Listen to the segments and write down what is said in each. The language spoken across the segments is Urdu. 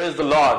Praise the Lord.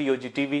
TOG TV,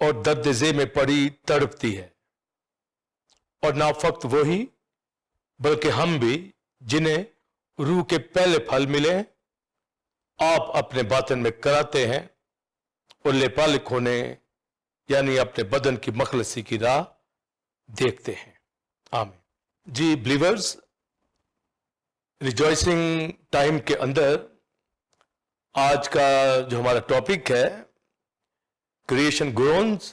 اور درد ذیل میں پڑی تڑپتی ہے، اور نہ فقط وہی بلکہ ہم بھی جنہیں روح کے پہلے پھل ملے آپ اپنے باطن میں کراتے ہیں اور لپالک ہونے یعنی اپنے بدن کی مخلصی کی راہ دیکھتے ہیں۔ آمین۔ جی بلیورز، ریجوائسنگ ٹائم کے اندر آج کا جو ہمارا ٹاپک ہے کریشن گرونز،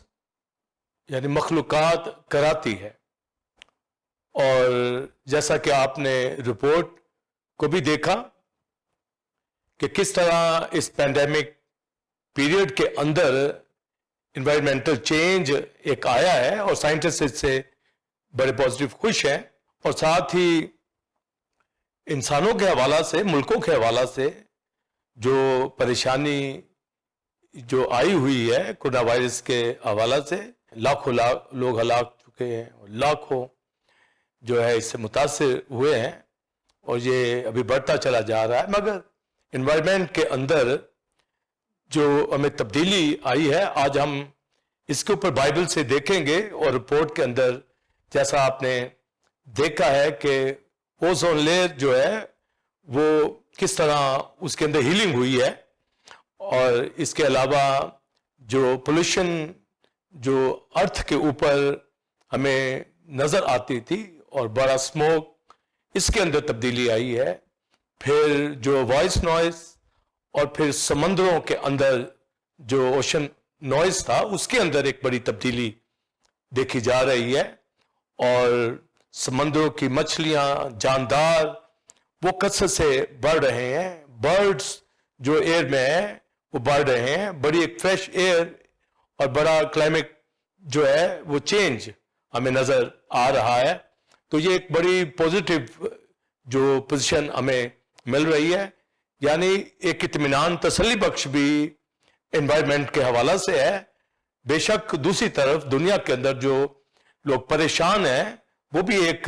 یعنی مخلوقات کراتی ہے، اور جیسا کہ آپ نے رپورٹ کو بھی دیکھا کہ کس طرح اس پینڈیمک پیریڈ کے اندر انوائرمنٹل چینج ایک آیا ہے، اور سائنٹسٹ اس سے بڑے پازیٹیو خوش ہیں، اور ساتھ ہی انسانوں کے حوالہ سے، ملکوں کے حوالہ سے جو پریشانی جو آئی ہوئی ہے کورونا وائرس کے حوالہ سے، لاکھوں لوگ ہلاک چکے ہیں، اور لاکھوں جو ہے اس سے متاثر ہوئے ہیں، اور یہ ابھی بڑھتا چلا جا رہا ہے۔ مگر انوائرمنٹ کے اندر جو ہمیں تبدیلی آئی ہے، آج ہم اس کے اوپر بائبل سے دیکھیں گے، اور رپورٹ کے اندر جیسا آپ نے دیکھا ہے کہ اوزون لیئر جو ہے وہ کس طرح اس کے اندر ہیلنگ ہوئی ہے، اور اس کے علاوہ جو پولوشن جو ارتھ کے اوپر ہمیں نظر آتی تھی اور بڑا اسموک، اس کے اندر تبدیلی آئی ہے۔ پھر جو وائس نوائز، اور پھر سمندروں کے اندر جو اوشن نوائز تھا اس کے اندر ایک بڑی تبدیلی دیکھی جا رہی ہے، اور سمندروں کی مچھلیاں، جاندار وہ کثرت سے بڑھ رہے ہیں، برڈز جو ایئر میں ہیں وہ بڑھ رہے ہیں، بڑی ایک فریش ایئر اور بڑا کلائمیٹ جو ہے وہ چینج ہمیں نظر آ رہا ہے۔ تو یہ ایک بڑی پوزیٹیو جو پوزیشن ہمیں مل رہی ہے، یعنی ایک اطمینان، تسلی بخش بھی انوائرمنٹ کے حوالہ سے ہے۔ بے شک دوسری طرف دنیا کے اندر جو لوگ پریشان ہیں وہ بھی ایک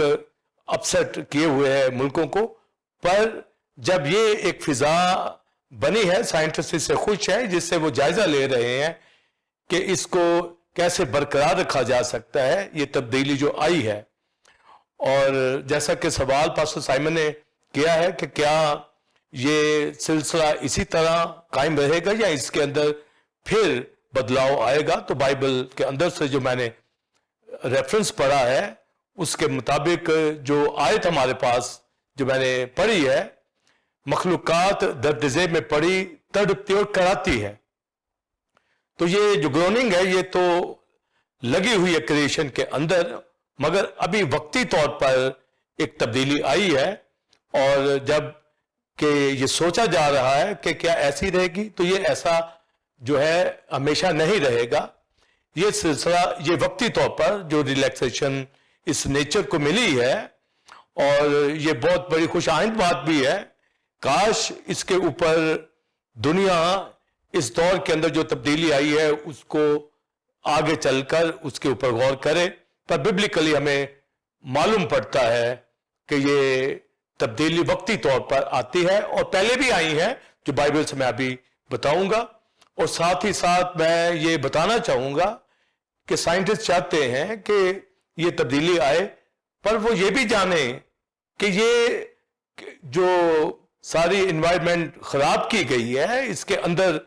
اپسیٹ کیے ہوئے ہیں ملکوں کو، پر جب یہ ایک فضا بنی ہے، سائنٹسٹ اس سے خوش ہے، جس سے وہ جائزہ لے رہے ہیں کہ اس کو کیسے برقرار رکھا جا سکتا ہے، یہ تبدیلی جو آئی ہے۔ اور جیسا کہ سوال پاسٹر سائمن نے کیا ہے کہ کیا یہ سلسلہ اسی طرح قائم رہے گا یا اس کے اندر پھر بدلاؤ آئے گا، تو بائبل کے اندر سے جو میں نے ریفرنس پڑھا ہے اس کے مطابق جو آیت ہمارے پاس جو میں نے پڑھی ہے، مخلوقات درد ذیل میں پڑی تڑپتی اور کراتی ہے، تو یہ جو گروننگ ہے یہ تو لگی ہوئی ہے کریشن کے اندر، مگر ابھی وقتی طور پر ایک تبدیلی آئی ہے، اور جب کہ یہ سوچا جا رہا ہے کہ کیا ایسی رہے گی، تو یہ ایسا جو ہے ہمیشہ نہیں رہے گا۔ یہ سلسلہ یہ وقتی طور پر جو ریلیکسیشن اس نیچر کو ملی ہے، اور یہ بہت بڑی خوش آئند بات بھی ہے، کاش اس کے اوپر دنیا اس دور کے اندر جو تبدیلی آئی ہے اس کو آگے چل کر اس کے اوپر غور کرے، پر ببلیکلی ہمیں معلوم پڑتا ہے کہ یہ تبدیلی وقتی طور پر آتی ہے، اور پہلے بھی آئی ہے جو بائبل سے میں ابھی بتاؤں گا، اور ساتھ ہی ساتھ میں یہ بتانا چاہوں گا کہ سائنٹسٹ چاہتے ہیں کہ یہ تبدیلی آئے، پر وہ یہ بھی جانیں کہ یہ جو ساری انوائرمنٹ خراب کی گئی ہے، اس کے اندر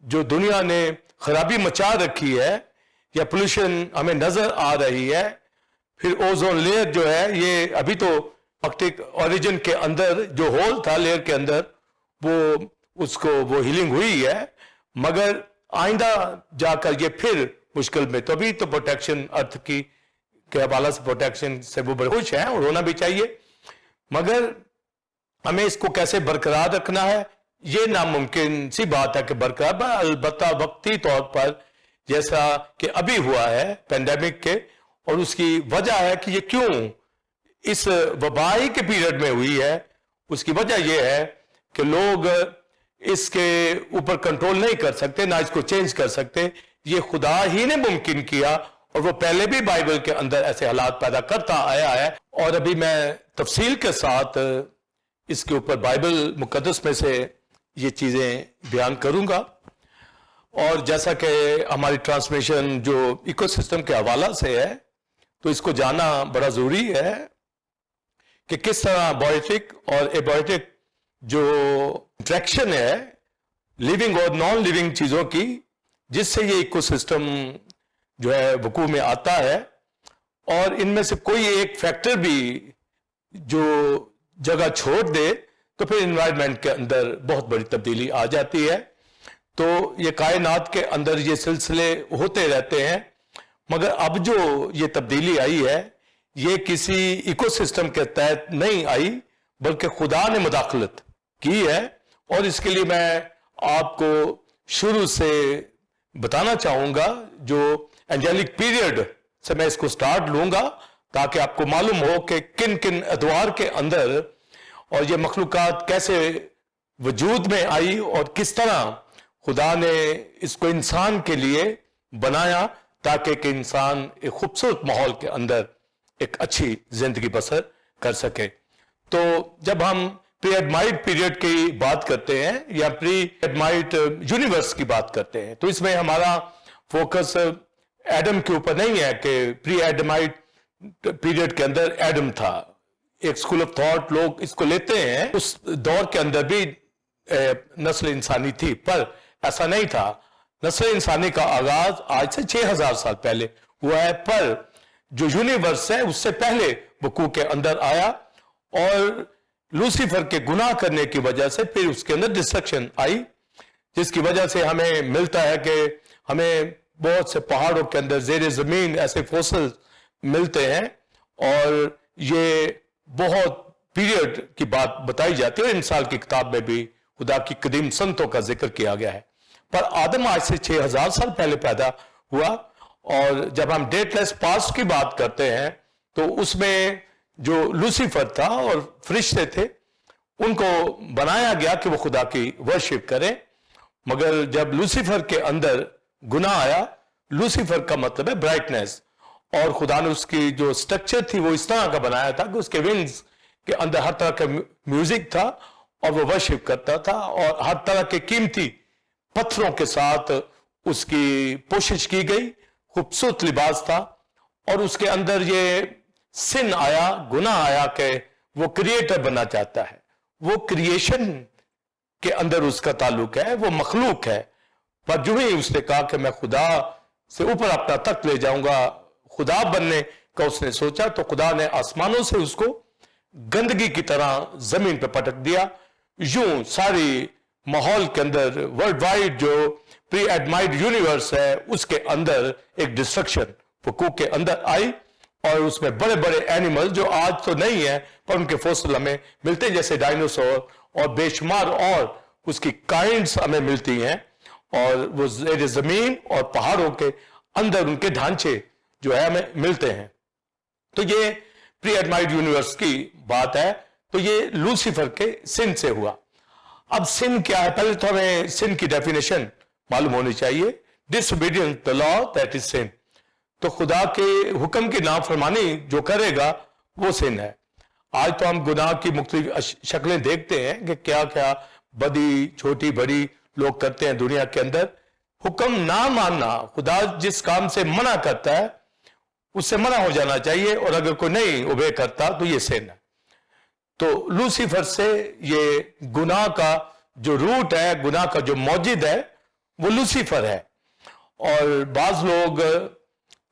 جو دنیا نے خرابی مچا رکھی ہے، یا پولوشن ہمیں نظر آ رہی ہے، پھر اوزون لیئر جو ہے یہ ابھی تو آرکٹک اوریجن کے اندر جو ہول تھا لیئر کے اندر وہ اس کو وہ ہیلنگ ہوئی ہے، مگر آئندہ جا کر یہ پھر مشکل میں، تو ابھی تو پروٹیکشن ارتھ کی کے حوالہ سے پروٹیکشن سے وہ بڑے خوش ہیں اور ہونا بھی چاہیے، مگر ہمیں اس کو کیسے برقرار رکھنا ہے یہ ناممکن سی بات ہے کہ برقرار، البتہ وقتی طور پر جیسا کہ ابھی ہوا ہے پینڈیمک کے، اور اس کی وجہ ہے کہ یہ کیوں اس وبائی کے پیریڈ میں ہوئی ہے، اس کی وجہ یہ ہے کہ لوگ اس کے اوپر کنٹرول نہیں کر سکتے، نہ اس کو چینج کر سکتے، یہ خدا ہی نے ممکن کیا، اور وہ پہلے بھی بائبل کے اندر ایسے حالات پیدا کرتا آیا ہے، اور ابھی میں تفصیل کے ساتھ اس کے اوپر بائبل مقدس میں سے یہ چیزیں بیان کروں گا۔ اور جیسا کہ ہماری ٹرانسمیشن جو ایکو سسٹم کے حوالہ سے ہے تو اس کو جاننا بڑا ضروری ہے کہ کس طرح بایوٹک اور ایبایوٹک جو انٹریکشن ہے لیونگ اور نان لیونگ چیزوں کی، جس سے یہ ایکو سسٹم جو ہے وقوع میں آتا ہے، اور ان میں سے کوئی ایک فیکٹر بھی جو جگہ چھوڑ دے تو پھر انوائرمنٹ کے اندر بہت بڑی تبدیلی آ جاتی ہے. تو یہ کائنات کے اندر یہ سلسلے ہوتے رہتے ہیں، مگر اب جو یہ تبدیلی آئی ہے یہ کسی ایکو سسٹم کے تحت نہیں آئی بلکہ خدا نے مداخلت کی ہے. اور اس کے لیے میں آپ کو شروع سے بتانا چاہوں گا، جو اینجلک پیریڈ سے میں اس کو سٹارٹ لوں گا تاکہ آپ کو معلوم ہو کہ کن کن ادوار کے اندر اور یہ مخلوقات کیسے وجود میں آئی اور کس طرح خدا نے اس کو انسان کے لیے بنایا تاکہ کہ انسان ایک خوبصورت ماحول کے اندر ایک اچھی زندگی بسر کر سکے. تو جب ہم پری ایڈمائٹ پیریڈ کی بات کرتے ہیں یا پری ایڈمائٹ یونیورس کی بات کرتے ہیں تو اس میں ہمارا فوکس ایڈم کے اوپر نہیں ہے کہ پری ایڈمائٹ پیریڈ کے اندر ایڈم تھا. ایک سکول آف تھاٹ لوگ اس کو لیتے ہیں، اس دور کے اندر بھی نسل انسانی تھی، پر ایسا نہیں تھا. نسل انسانی کا آغاز آج سے 6000 سال پہلے ہوا ہے، پر جو یونیورس ہے اس سے پہلے وقوع کے اندر آیا، اور لوسیفر کے گناہ کرنے کی وجہ سے پھر اس کے اندر ڈسٹرکشن آئی، جس کی وجہ سے ہمیں ملتا ہے کہ ہمیں بہت سے پہاڑوں کے اندر زیر زمین ایسے فوسل ملتے ہیں، اور یہ بہت پیریڈ کی بات بتائی جاتی ہے. انسان کی کتاب میں بھی خدا کی قدیم سنتوں کا ذکر کیا گیا ہے. پر آدم آج سے 6000 سال پہلے پیدا ہوا، اور جب ہم ڈیٹ لیس پاسٹ کی بات کرتے ہیں تو اس میں جو لوسیفر تھا اور فرشتے تھے ان کو بنایا گیا کہ وہ خدا کی ورشپ کریں. مگر جب لوسیفر کے اندر گناہ آیا، لوسیفر کا مطلب ہے برائٹنس، اور خدا نے اس کی جو سٹرکچر تھی وہ اس طرح کا بنایا تھا کہ اس کے ونگز کے اندر ہر طرح کا میوزک تھا اور وہ ورشپ کرتا تھا، اور ہر طرح کے قیمتی پتھروں کے ساتھ اس کی پوشش کی گئی. خوبصورت لباس تھا، اور اس کے اندر یہ سن آیا، گناہ آیا کہ وہ کریٹر بننا چاہتا ہے. وہ کریشن کے اندر اس کا تعلق ہے، وہ مخلوق ہے. پر جو ہی اس نے کہا کہ میں خدا سے اوپر اپنا تخت لے جاؤں گا، خدا بننے کا اس نے سوچا، تو خدا نے آسمانوں سے اس کو گندگی کی طرح زمین پہ پٹک دیا. یوں ساری ماحول کے اندر ورلڈ وائڈ جو پری ایڈمائٹ یونیورس ہے اس کے اندر ایک ڈسٹرکشن وقوع کے اندر آئی، اور اس میں بڑے بڑے اینیمل جو آج تو نہیں ہے پر ان کے فوسل ہمیں ملتے ہیں، جیسے ڈائنوسور اور بے شمار اور اس کی کائنڈز ہمیں ملتی ہیں، اور وہ زیر زمین اور پہاڑوں کے اندر ان کے ڈھانچے جو ہے ہمیں ملتے ہیں. تو یہ پری ایڈمائٹ یونیورس کی بات ہے. تو یہ لوسیفر کے سن سے ہوا. اب سن کیا ہے؟ پہلے تو ہمیں سن کی ڈیفینیشن معلوم ہونی چاہیے. ڈسوبیڈینس ٹو لا دیٹ از سن. تو خدا کے حکم کی نافرمانی جو کرے گا وہ سن ہے. آج تو ہم گناہ کی مختلف شکلیں دیکھتے ہیں کہ کیا کیا بدی چھوٹی بڑی لوگ کرتے ہیں دنیا کے اندر. حکم نہ ماننا، خدا جس کام سے منع کرتا ہے اس سے منع ہو جانا چاہیے، اور اگر کوئی نہیں اوبے کرتا تو یہ سن ہے. تو لوسیفر سے یہ گناہ کا جو روٹ ہے، گناہ کا جو موجد ہے وہ لوسیفر ہے. اور بعض لوگ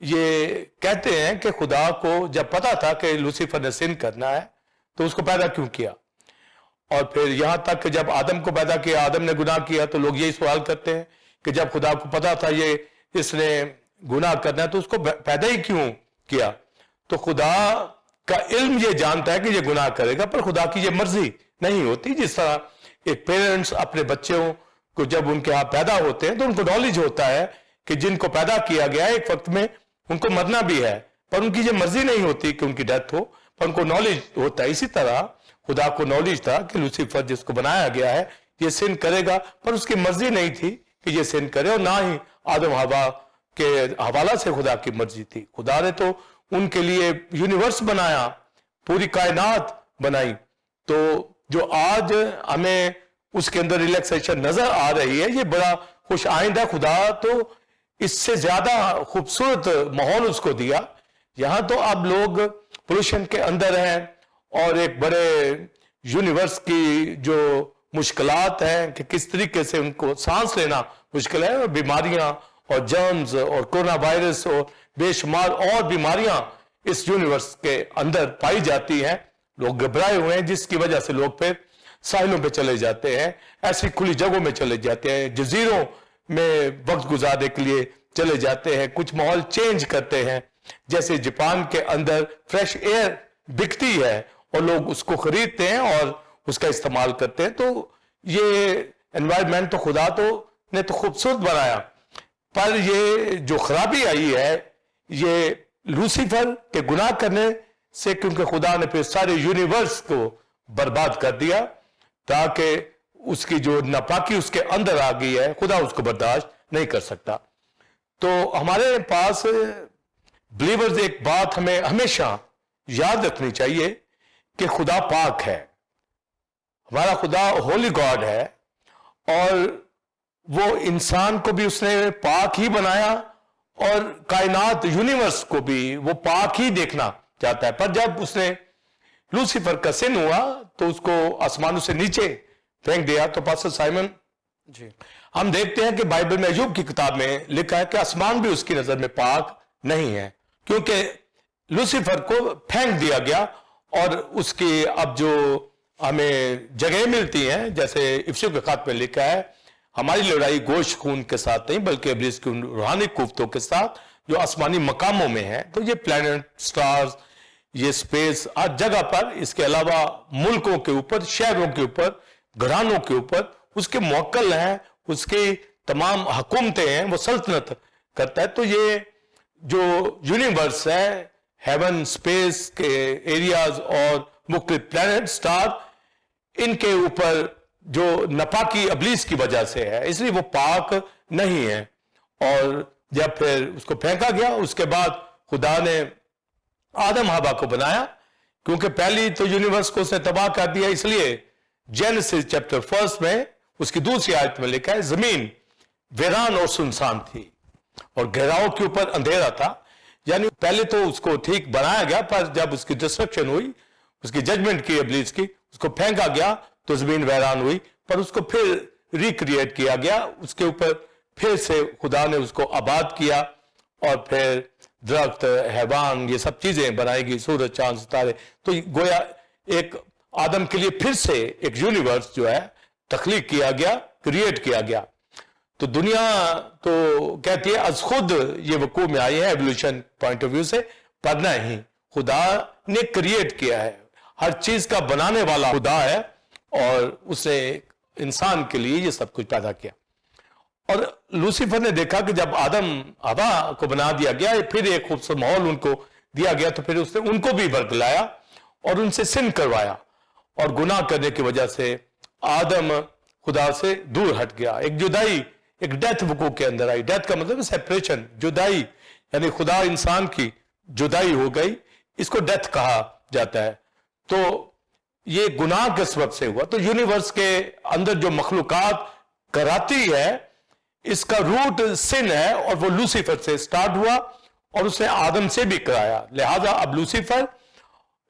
یہ کہتے ہیں کہ خدا کو جب پتا تھا کہ لوسیفر نے سن کرنا ہے تو اس کو پیدا کیوں کیا. اور پھر یہاں تک کہ جب آدم کو پیدا کیا، آدم نے گناہ کیا، تو لوگ یہی سوال کرتے ہیں کہ جب خدا کو پتا تھا یہ اس نے گناہ کرنا ہے تو اس کو پیدا ہی کیوں کیا. تو خدا کا علم یہ جانتا ہے کہ یہ گناہ کرے گا، پر خدا کی یہ مرضی نہیں ہوتی. جس طرح ایک پیرنٹس اپنے بچوں کو جب ان کے ہاں پیدا ہوتے ہیں تو ان کو نالج ہوتا ہے کہ جن کو پیدا کیا گیا ہے ایک وقت میں ان کو مرنا بھی ہے، پر ان کی یہ مرضی نہیں ہوتی کہ ان کی ڈیتھ ہو، پر ان کو نالج ہوتا ہے. اسی طرح خدا کو نالج تھا کہ لوسیفر جس کو بنایا گیا ہے یہ سن کرے گا، پر اس کی مرضی نہیں تھی کہ یہ سن کرے، اور نہ ہی آدم حوا کے حوالہ سے خدا کی مرضی تھی. خدا نے تو ان کے لیے یونیورس بنایا، پوری کائنات بنائی. تو جو آج ہمیں اس کے اندر ریلیکسیشن نظر آ رہی ہے یہ بڑا خوش آئندہ خدا تو اس سے زیادہ خوبصورت ماحول اس کو دیا. یہاں تو اب لوگ پولوشن کے اندر ہیں اور ایک بڑے یونیورس کی جو مشکلات ہیں کہ کس طریقے سے ان کو سانس لینا مشکل ہے, اور بیماریاں اور جرمز اور کورونا وائرس اور بے شمار اور بیماریاں اس یونیورس کے اندر پائی جاتی ہیں. لوگ گھبرائے ہوئے ہیں, جس کی وجہ سے لوگ پھر ساحلوں پہ چلے جاتے ہیں, ایسی کھلی جگہوں میں چلے جاتے ہیں, جزیروں میں وقت گزارنے کے لیے چلے جاتے ہیں, کچھ ماحول چینج کرتے ہیں. جیسے جاپان کے اندر فریش ایئر بکتی ہے اور لوگ اس کو خریدتے ہیں اور اس کا استعمال کرتے ہیں. تو یہ انوائرمنٹ تو خدا نے تو خوبصورت بنایا, پر یہ جو خرابی آئی ہے یہ لوسیفر کے گناہ کرنے سے, کیونکہ خدا نے پھر سارے یونیورس کو برباد کر دیا تاکہ اس کی جو ناپاکی اس کے اندر آ گئی ہے خدا اس کو برداشت نہیں کر سکتا. تو ہمارے پاس بلیورز ایک بات ہمیں ہمیشہ یاد رکھنی چاہیے کہ خدا پاک ہے, ہمارا خدا ہولی گاڈ ہے, اور وہ انسان کو بھی اس نے پاک ہی بنایا اور کائنات یونیورس کو بھی وہ پاک ہی دیکھنا چاہتا ہے. پر جب اس نے لوسیفر کا سن ہوا تو اس کو آسمانوں سے نیچے پھینک دیا. تو پاسٹر سائمن جی, ہم دیکھتے ہیں کہ بائبل میں ایوب کی کتاب میں لکھا ہے کہ آسمان بھی اس کی نظر میں پاک نہیں ہے, کیونکہ لوسیفر کو پھینک دیا گیا. اور اس کی اب جو ہمیں جگہیں ملتی ہیں, جیسے افسیوں کے خط میں لکھا ہے, ہماری لڑائی گوشت خون کے ساتھ نہیں بلکہ ابلیس کی روحانی قوتوں کے ساتھ جو آسمانی مقاموں میں ہیں. تو یہ پلانٹ, سٹارز, یہ سپیس ہر جگہ پر, اس کے علاوہ ملکوں کے اوپر, شہروں کے اوپر, گھرانوں کے اوپر اس کے موکل ہیں, اس کی تمام حکومتیں ہیں, وہ سلطنت کرتا ہے. تو یہ جو یونیورس ہے, ہیون, سپیس کے ایریاز اور مختلف پلانٹ, سٹار, ان کے اوپر جو ناپاکی ابلیس کی وجہ سے ہے, اس لیے وہ پاک نہیں ہے. اور جب پھر اس کو پھینکا گیا, اس کے بعد خدا نے آدم حوا کو بنایا, کیونکہ پہلی تو یونیورس کو اس نے تباہ کر دیا. اس لیے جینیسس چیپٹر 1 میں اس کی دوسری آیت میں لکھا ہے, زمین ویران اور سنسان تھی اور گہراؤں کے اوپر اندھیرا تھا. یعنی پہلے تو اس کو ٹھیک بنایا گیا, پر جب اس کی ڈسٹرکشن ہوئی, اس کی ججمنٹ کی ابلیس کی, اس کو پھینکا گیا تو زمین ویران ہوئی. پر اس کو پھر ریکریٹ کیا گیا, اس کے اوپر پھر سے خدا نے اس کو آباد کیا, اور پھر درخت, حیوان, یہ سب چیزیں بنائی گئی, سورج, چاند, ستارے. تو گویا ایک آدم کے لیے پھر سے ایک یونیورس جو ہے تخلیق کیا گیا, کریٹ کیا گیا. تو دنیا تو کہتی ہے از خود یہ وقوع میں آئی ہے ایولیوشن پوائنٹ آف ویو سے, پر نہیں, خدا نے کریٹ کیا ہے. ہر چیز کا بنانے والا خدا ہے, اور اس نے انسان کے لیے یہ سب کچھ پیدا کیا. اور لوسیفر نے دیکھا کہ جب آدم حوا کو بنا دیا گیا, پھر ایک خوبصورت ماحول ان کو دیا گیا, تو پھر اس نے ان کو بھی برگلایا اور ان سے سن کروایا, اور گناہ کرنے کی وجہ سے آدم خدا سے دور ہٹ گیا. ایک جدائی, ایک ڈیتھ وقوع کے اندر آئی. ڈیتھ کا مطلب سیپریشن, جدائی, یعنی خدا انسان کی جدائی ہو گئی, اس کو ڈیتھ کہا جاتا ہے. تو یہ گناہ کے سبب سے ہوا. تو یونیورس کے اندر جو مخلوقات کراتی ہے, اس کا روٹ سن ہے, اور وہ لوسیفر سے سٹارٹ ہوا اور اس نے آدم سے بھی کرایا. لہذا اب لوسیفر,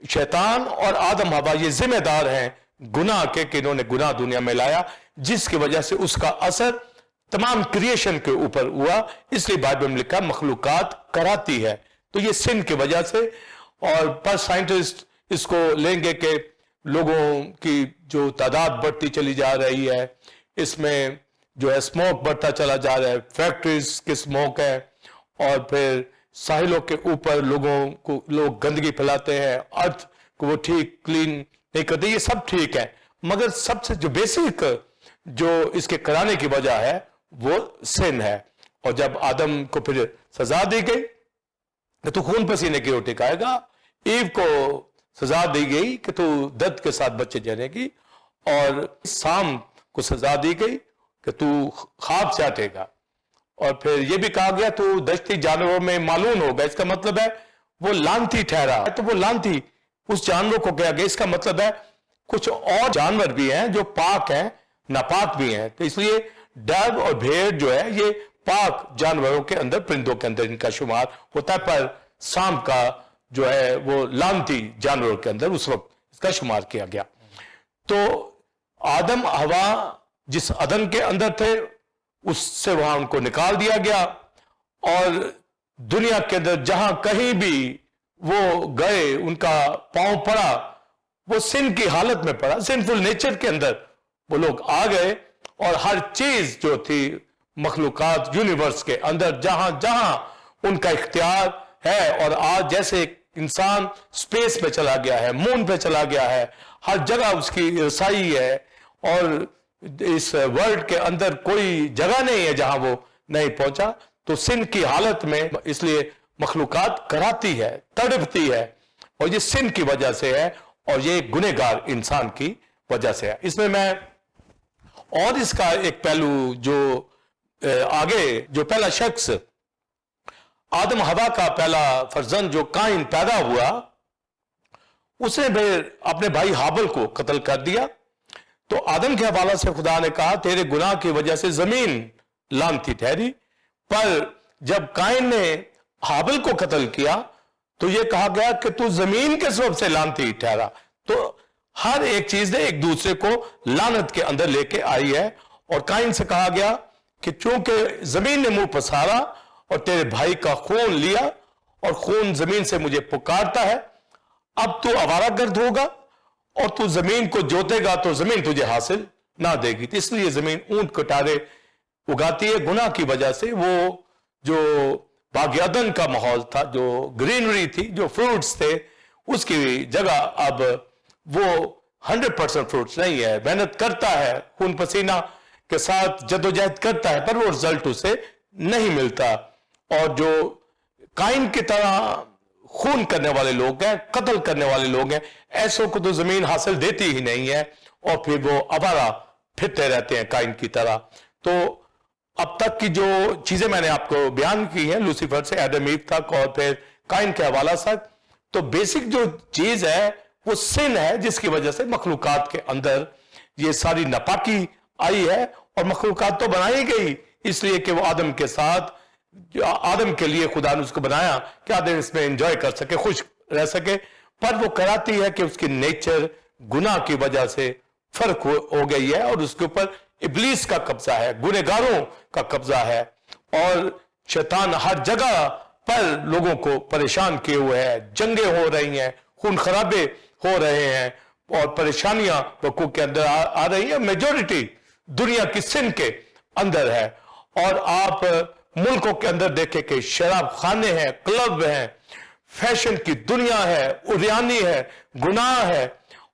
شیطان اور آدم حوا یہ ذمہ دار ہیں گناہ کے, کہ انہوں نے گناہ دنیا میں لایا, جس کی وجہ سے اس کا اثر تمام کریشن کے اوپر ہوا. اس لیے بائبل میں لکھا مخلوقات کراتی ہے. تو یہ سن کی وجہ سے, اور پر سائنٹسٹ اس کو لیں گے کہ لوگوں کی جو تعداد بڑھتی چلی جا رہی ہے, اس میں جو ہے اسموک بڑھتا چلا جا رہا ہے, فیکٹریز کے اسموک ہے, اور پھر ساحلوں کے اوپر لوگ گندگی پھیلاتے ہیں, ارتھ کو وہ ٹھیک کلین نہیں کرتے. یہ سب ٹھیک ہے, مگر سب سے جو بیسک جو اس کے کرانے کی وجہ ہے وہ سن ہے. اور جب آدم کو پھر سزا دی گئی کہ تو خون پسینے کی روٹی کھائے گا, ایو کو سزا دی گئی کہ تو درد کے ساتھ بچے جنے گی, اور سام کو سزا دی گئی کہ تو خواب چاٹے گا, اور پھر یہ بھی کہا گیا تو دشتی جانوروں میں معلوم ہوگا. اس کا مطلب ہے وہ لانتی ٹھہرا, تو وہ لانتی اس جانور کو کہا گیا. اس کا مطلب ہے کچھ اور جانور بھی ہیں جو پاک ہیں, ناپاک بھی ہیں. تو اس لیے ڈب اور بھیڑ جو ہے یہ پاک جانوروں کے اندر، پرندوں کے اندر ان کا شمار ہوتا ہے، پر سانپ کا جو ہے وہ لعنتی جانوروں کے اندر اس وقت اس کا شمار کیا گیا۔ تو آدم حوا جس عدن کے اندر تھے اس سے وہاں ان کو نکال دیا گیا، اور دنیا کے اندر جہاں کہیں بھی وہ گئے ان کا پاؤں پڑا وہ سن کی حالت میں پڑا، سنفل نیچر کے اندر وہ لوگ آ گئے، اور ہر چیز جو تھی مخلوقات یونیورس کے اندر جہاں جہاں ان کا اختیار ہے، اور آج جیسے ایک انسان سپیس پہ چلا گیا ہے، مون پہ چلا گیا ہے، ہر جگہ اس کی رسائی ہے، اور اس ورلڈ کے اندر کوئی جگہ نہیں ہے جہاں وہ نہیں پہنچا، تو سن کی حالت میں اس لیے مخلوقات کراتی ہے، تڑپتی ہے، اور یہ سن کی وجہ سے ہے، اور یہ گنہگار انسان کی وجہ سے ہے۔ اس میں اور اس کا ایک پہلو جو آگے جو پہلا شخص آدم حوا کا پہلا فرزند جو قائن پیدا ہوا، اس نے پھر اپنے بھائی حابل کو قتل کر دیا، تو آدم کے حوالے سے خدا نے کہا تیرے گناہ کی وجہ سے زمین لعنتی ٹھہری، پر جب قائن نے حابل کو قتل کیا تو یہ کہا گیا کہ تو زمین کے سبب سے لعنتی ٹھہرا۔ تو ہر ایک چیز نے ایک دوسرے کو لعنت کے اندر لے کے آئی ہے، اور قائن سے کہا گیا کہ چونکہ زمین نے منہ پسارا اور تیرے بھائی کا خون لیا، اور خون زمین سے مجھے پکارتا ہے، اب تو آوارہ گرد ہوگا اور تو زمین کو جوتے گا تو زمین تجھے حاصل نہ دے گی۔ اس لیے زمین اونٹ کٹارے اگاتی ہے گناہ کی وجہ سے۔ وہ جو باغ عدن کا ماحول تھا، جو گرینری تھی، جو فروٹس تھے، اس کی جگہ اب وہ 100% فروٹس نہیں ہے۔ محنت کرتا ہے، خون پسینہ کے ساتھ جدوجہد کرتا ہے، پر وہ رزلٹ اسے نہیں ملتا، اور جو قائن کی طرح خون کرنے والے لوگ ہیں، قتل کرنے والے لوگ ہیں، ایسوں کو تو زمین حاصل دیتی ہی نہیں ہے، اور پھر وہ آوارہ پھرتے رہتے ہیں قائن کی طرح۔ تو اب تک کی جو چیزیں میں نے آپ کو بیان کی ہیں، لوسیفر سے ایڈم ایو تک اور پھر قائن کے حوالہ سے، تو بیسک جو چیز ہے وہ سن ہے، جس کی وجہ سے مخلوقات کے اندر یہ ساری ناپاکی آئی ہے، اور مخلوقات تو بنائی گئی اس لیے کہ وہ آدم کے ساتھ، آدم کے لیے خدا نے اس کو بنایا کہ آدم اس میں انجوائے کر سکے، خوش رہ سکے، پر وہ کراتی ہے کہ اس کی نیچر گناہ کی وجہ سے فرق ہو گئی ہے، اور اس کے اوپر ابلیس کا قبضہ ہے، گنہگاروں کا قبضہ ہے، اور شیطان ہر جگہ پر لوگوں کو پریشان کیے ہوئے ہے، جنگیں ہو رہی ہیں، خون خرابے ہو رہے ہیں، اور پریشانیاں وقوع کے اندر آ رہی ہیں۔ میجورٹی دنیا کی سن کے اندر ہے، اور آپ ملکوں کے اندر دیکھیں کہ شراب خانے ہیں، کلب ہیں، فیشن کی دنیا ہے، اریانی ہے، گناہ ہے،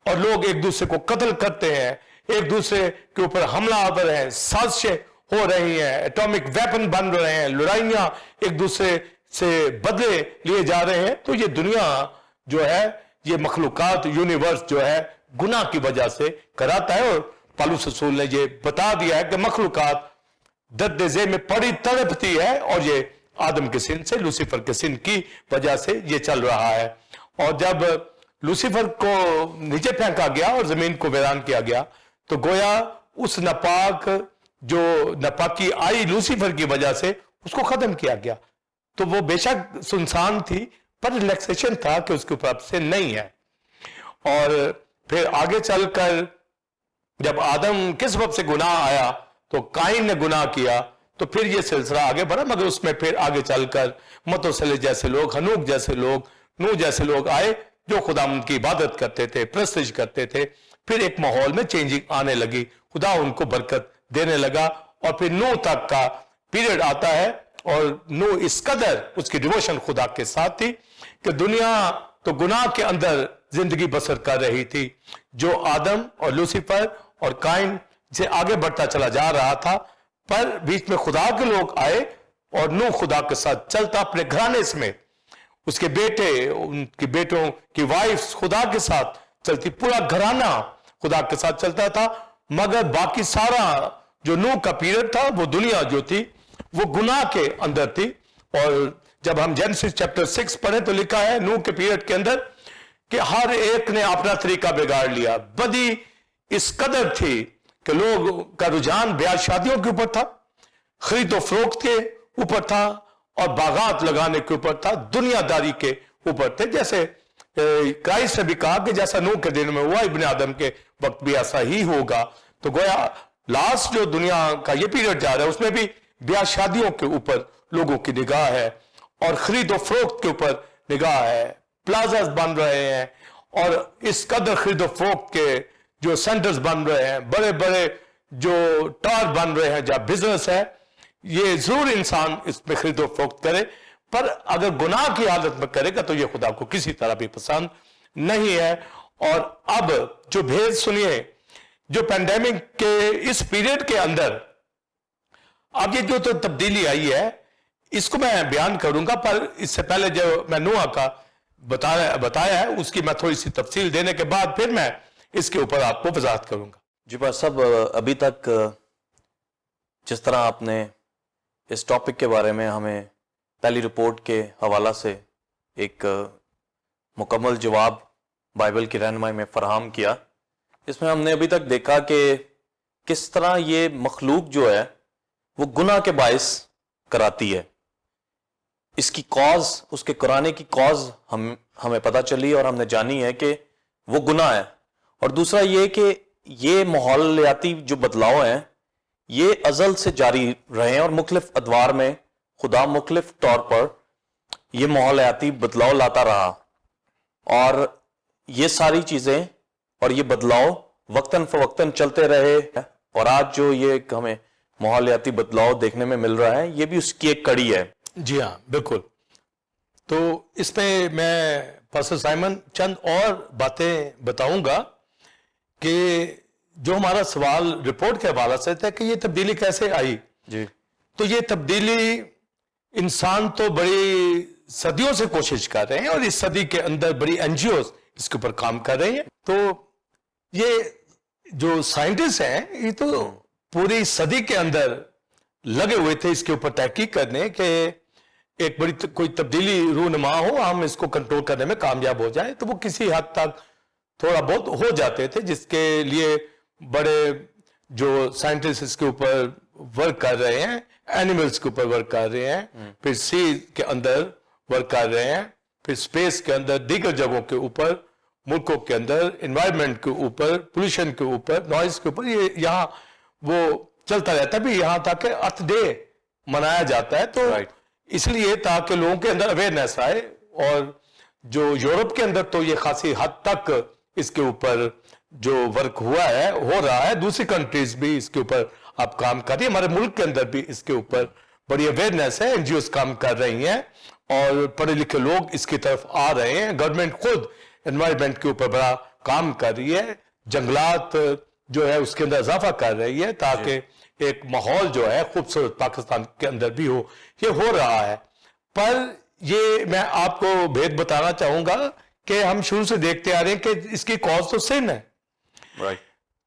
اور لوگ ایک دوسرے کو قتل کرتے ہیں، ایک دوسرے کے اوپر حملہ آور ہیں، سازشیں ہو رہی ہیں، ایٹامک ویپن بن رہے ہیں، لڑائیاں ایک دوسرے سے بدلے لیے جا رہے ہیں۔ تو یہ دنیا جو ہے، یہ مخلوقات یونیورس جو ہے گناہ کی وجہ سے کراتا ہے، اور پالوس رسول نے یہ بتا دیا ہے کہ مخلوقات درد ذیل میں پڑی تڑپتی ہے، اور یہ آدم کے سن سے، لوسیفر کے سن کی وجہ سے یہ چل رہا ہے۔ اور جب لوسیفر کو نیچے پھینکا گیا اور زمین کو ویران کیا گیا، تو گویا اس ناپاک جو ناپاکی آئی لوسیفر کی وجہ سے، اس کو ختم کیا گیا۔ تو وہ بے شک سنسان تھی، پر ریلیکسیشن تھا کہ اس کے اوپر اب سے نہیں ہے۔ اور پھر آگے چل کر جب آدم کس سبب سے گناہ آیا، تو قائن نے گناہ کیا، تو پھر یہ سلسلہ آگے بڑھا، مگر اس میں پھر آگے چل کر متوسلح جیسے لوگ، ہنوک جیسے لوگ، نوح جیسے لوگ آئے جو خدا ان کی عبادت کرتے تھے، پرستش کرتے تھے۔ پھر ایک ماحول میں چینجنگ آنے لگی، خدا ان کو برکت دینے لگا، اور پھر نوح تک کا پیریڈ آتا ہے، اور نوح اس قدر اس کی ڈیووشن خدا کے ساتھ تھی کہ دنیا تو گناہ کے اندر زندگی بسر کر رہی تھی، جو آدم اور لوسیفر اور قائن سے آگے بڑھتا چلا جا رہا تھا، پر بیچ میں خدا کے لوگ آئے، اور نوح خدا کے ساتھ چلتا اپنے گھرانے سمیت، اس کے بیٹے، ان کے بیٹوں کی وائفز خدا کے ساتھ چلتی، پورا گھرانہ خدا کے ساتھ چلتا تھا، مگر باقی سارا جو نوح کا پیریڈ تھا، وہ دنیا جو تھی وہ گناہ کے اندر تھی۔ اور جب ہم جینیسس چیپٹر 6 پڑھیں تو لکھا ہے نوح کے پیریڈ کے اندر کہ ہر ایک نے اپنا طریقہ بگاڑ لیا، بدی اس قدر تھی کہ لوگ کا رجحان بیاہ شادیوں کے اوپر تھا, خرید و فروخت کے اوپر تھا, اور باغات لگانے کے اوپر تھا, دنیا داری کے اوپر تھے. جیسے کرائسٹ نے بھی کہا کہ جیسا نوح کے دن میں ہوا ابن آدم کے وقت بھی ایسا ہی ہوگا. تو گویا لاسٹ جو دنیا کا یہ پیریڈ جا رہا ہے اس میں بھی بیاہ شادیوں کے اوپر لوگوں کی نگاہ ہے, اور خرید و فروخت کے اوپر نگاہ ہے. پلازاز بن رہے ہیں, اور اس قدر خرید و فروخت کے جو سینٹرز بن رہے ہیں, بڑے بڑے جو ٹار بن رہے ہیں جہاں بزنس ہے, یہ ضرور انسان اس میں خرید و فروخت کرے, پر اگر گناہ کی حالت میں کرے گا تو یہ خدا کو کسی طرح بھی پسند نہیں ہے. اور اب جو بھید سنیے, جو پینڈیمک کے اس پیریڈ کے اندر اب یہ جو تو تبدیلی آئی ہے اس کو میں بیان کروں گا, پر اس سے پہلے جو میں نوح کا بتایا ہے اس کی میں تھوڑی سی تفصیل دینے کے بعد پھر میں اس کے اوپر آپ کو وضاحت کروں گا. جی پاس صاحب, ابھی تک جس طرح آپ نے اس ٹاپک کے بارے میں ہمیں پہلی رپورٹ کے حوالہ سے ایک مکمل جواب بائبل کی رہنمائی میں فراہم کیا, اس میں ہم نے ابھی تک دیکھا کہ کس طرح یہ مخلوق جو ہے وہ گناہ کے باعث کراتی ہے. اس کی کاز, اس کے قرآن کی کاز ہمیں پتہ چلی اور ہم نے جانی ہے کہ وہ گناہ ہے. اور دوسرا یہ کہ یہ ماحولیاتی جو بدلاؤ ہیں یہ ازل سے جاری رہے ہیں, اور مختلف ادوار میں خدا مختلف طور پر یہ ماحولیاتی بدلاؤ لاتا رہا, اور یہ ساری چیزیں اور یہ بدلاؤ وقتاً فوقتاً چلتے رہے. اور آج جو یہ ہمیں ماحولیاتی بدلاؤ دیکھنے میں مل رہا ہے یہ بھی اس کی ایک کڑی ہے. جی ہاں بالکل. تو اس میں پاسٹر سائمن چند اور باتیں بتاؤں گا کہ جو ہمارا سوال رپورٹ کے حوالے سے تھا کہ یہ تبدیلی کیسے آئی. جی, تو یہ تبدیلی انسان تو بڑی صدیوں سے کوشش کر رہے ہیں, اور اس صدی کے اندر بڑی این جی اوز اس کے اوپر کام کر رہی ہیں. تو یہ جو سائنٹسٹ ہیں یہ تو پوری صدی کے اندر لگے ہوئے تھے اس کے اوپر تحقیق کرنے کہ ایک بڑی کوئی تبدیلی رونما ہو, ہم اس کو کنٹرول کرنے میں کامیاب ہو جائیں. تو وہ کسی حد تک تھوڑا بہت ہو جاتے تھے, جس کے لیے بڑے جو سائنٹسٹ اس کے اوپر ورک کر رہے ہیں, اینیملز کے اوپر ورک کر رہے ہیں, پھر سی کے اندر ورک کر رہے ہیں, پھر سپیس کے اندر دیگر جگہوں کے اوپر, ملکوں کے اندر انوائرمنٹ کے اوپر, پولوشن کے اوپر, نوائز کے اوپر, یہ یہاں وہ چلتا رہتا ہے. بھی یہاں تک کہ ارتھ ڈے منایا جاتا ہے, تو اس لیے تاکہ لوگوں کے اندر اویئرنیس آئے. اور جو یورپ کے اندر تو یہ خاصی حد تک اس کے اوپر جو ورک ہوا ہے ہو رہا ہے, دوسری کنٹریز بھی اس کے اوپر آپ کام کر رہی ہیں, ہمارے ملک کے اندر بھی اس کے اوپر بڑی اویئرنیس ہے, این جی اوز کام کر رہی ہیں, اور پڑھے لکھے لوگ اس کی طرف آ رہے ہیں. گورنمنٹ خود انوائرمنٹ کے اوپر بڑا کام کر رہی ہے, جنگلات جو ہے اس کے اندر اضافہ کر رہی ہے تاکہ ایک ماحول جو ہے خوبصورت پاکستان کے اندر بھی ہو. یہ ہو رہا ہے, پر یہ میں آپ کو بھید بتانا چاہوں گا کہ ہم شروع سے دیکھتے آ رہے ہیں کہ اس کی کاز تو سن ہے.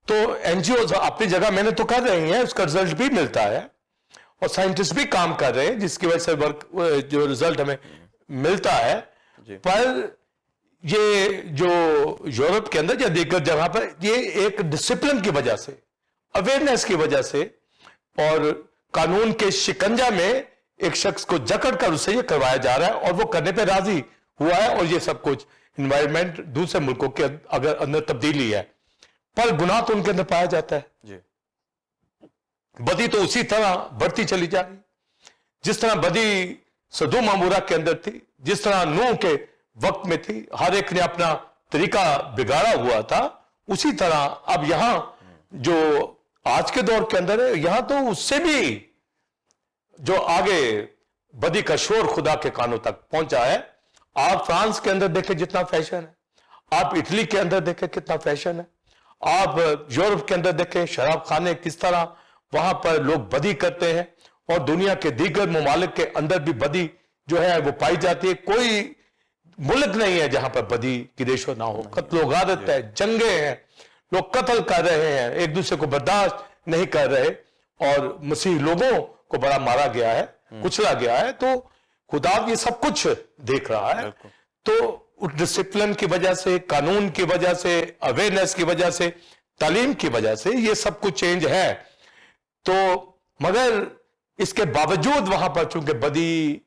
تو این جی اوز اپنی جگہ میں نے تو کر رہی ہیں, اس کا رزلٹ بھی ملتا ہے, اور سائنٹسٹ بھی کام کر رہے ہیں جس کی وجہ سے ورک جو رزلٹ ہمیں ملتا ہے. پر یہ جو یورپ کے اندر یا دیگر جگہ پر یہ ایک ڈسپلن کی وجہ سے, اویئرنیس کی وجہ سے, اور قانون کے شکنجہ میں ایک شخص کو جکڑ کر اسے یہ کروایا جا رہا ہے, اور وہ کرنے پہ راضی ہوا ہے, اور یہ سب کچھ انوائرمنٹ دوسرے ملکوں کے اندر تبدیلی ہے, پر گناہ تو ان کے اندر پایا جاتا ہے. بدی تو اسی طرح بڑھتی چلی جا رہی, جس طرح بدی سدوم عمورہ کے اندر تھی, جس طرح نوح کے وقت میں تھی, ہر ایک نے اپنا طریقہ بگاڑا ہوا تھا, اسی طرح اب یہاں جو آج کے دور کے اندر ہے یہاں تو اس سے بھی جو آگے بدی کا شور خدا کے کانوں تک پہنچا ہے. آپ فرانس کے اندر دیکھیں جتنا فیشن ہے, آپ اٹلی کے اندر دیکھیں کتنا فیشن ہے, آپ یورپ کے اندر دیکھیں شراب خانے کس طرح وہاں پر لوگ بدی کرتے ہیں, اور دنیا کے دیگر ممالک کے اندر بھی بدی جو ہے وہ پائی جاتی ہے. کوئی ملک نہیں ہے جہاں پر بدی کی ریشو نہ ہو. قتل و غارت ہے, جنگیں ہیں, لوگ قتل کر رہے ہیں, ایک دوسرے کو برداشت نہیں کر رہے, اور مسیح لوگوں کو بڑا مارا گیا ہے, کچلا گیا ہے. تو خدا یہ سب کچھ دیکھ رہا ہے. تو ڈسپلن کی وجہ سے, قانون کی وجہ سے, اویئرنیس کی وجہ سے تعلیم کی وجہ سے یہ سب کچھ چینج ہے. تو مگر اس کے باوجود وہاں پر چونکہ بدی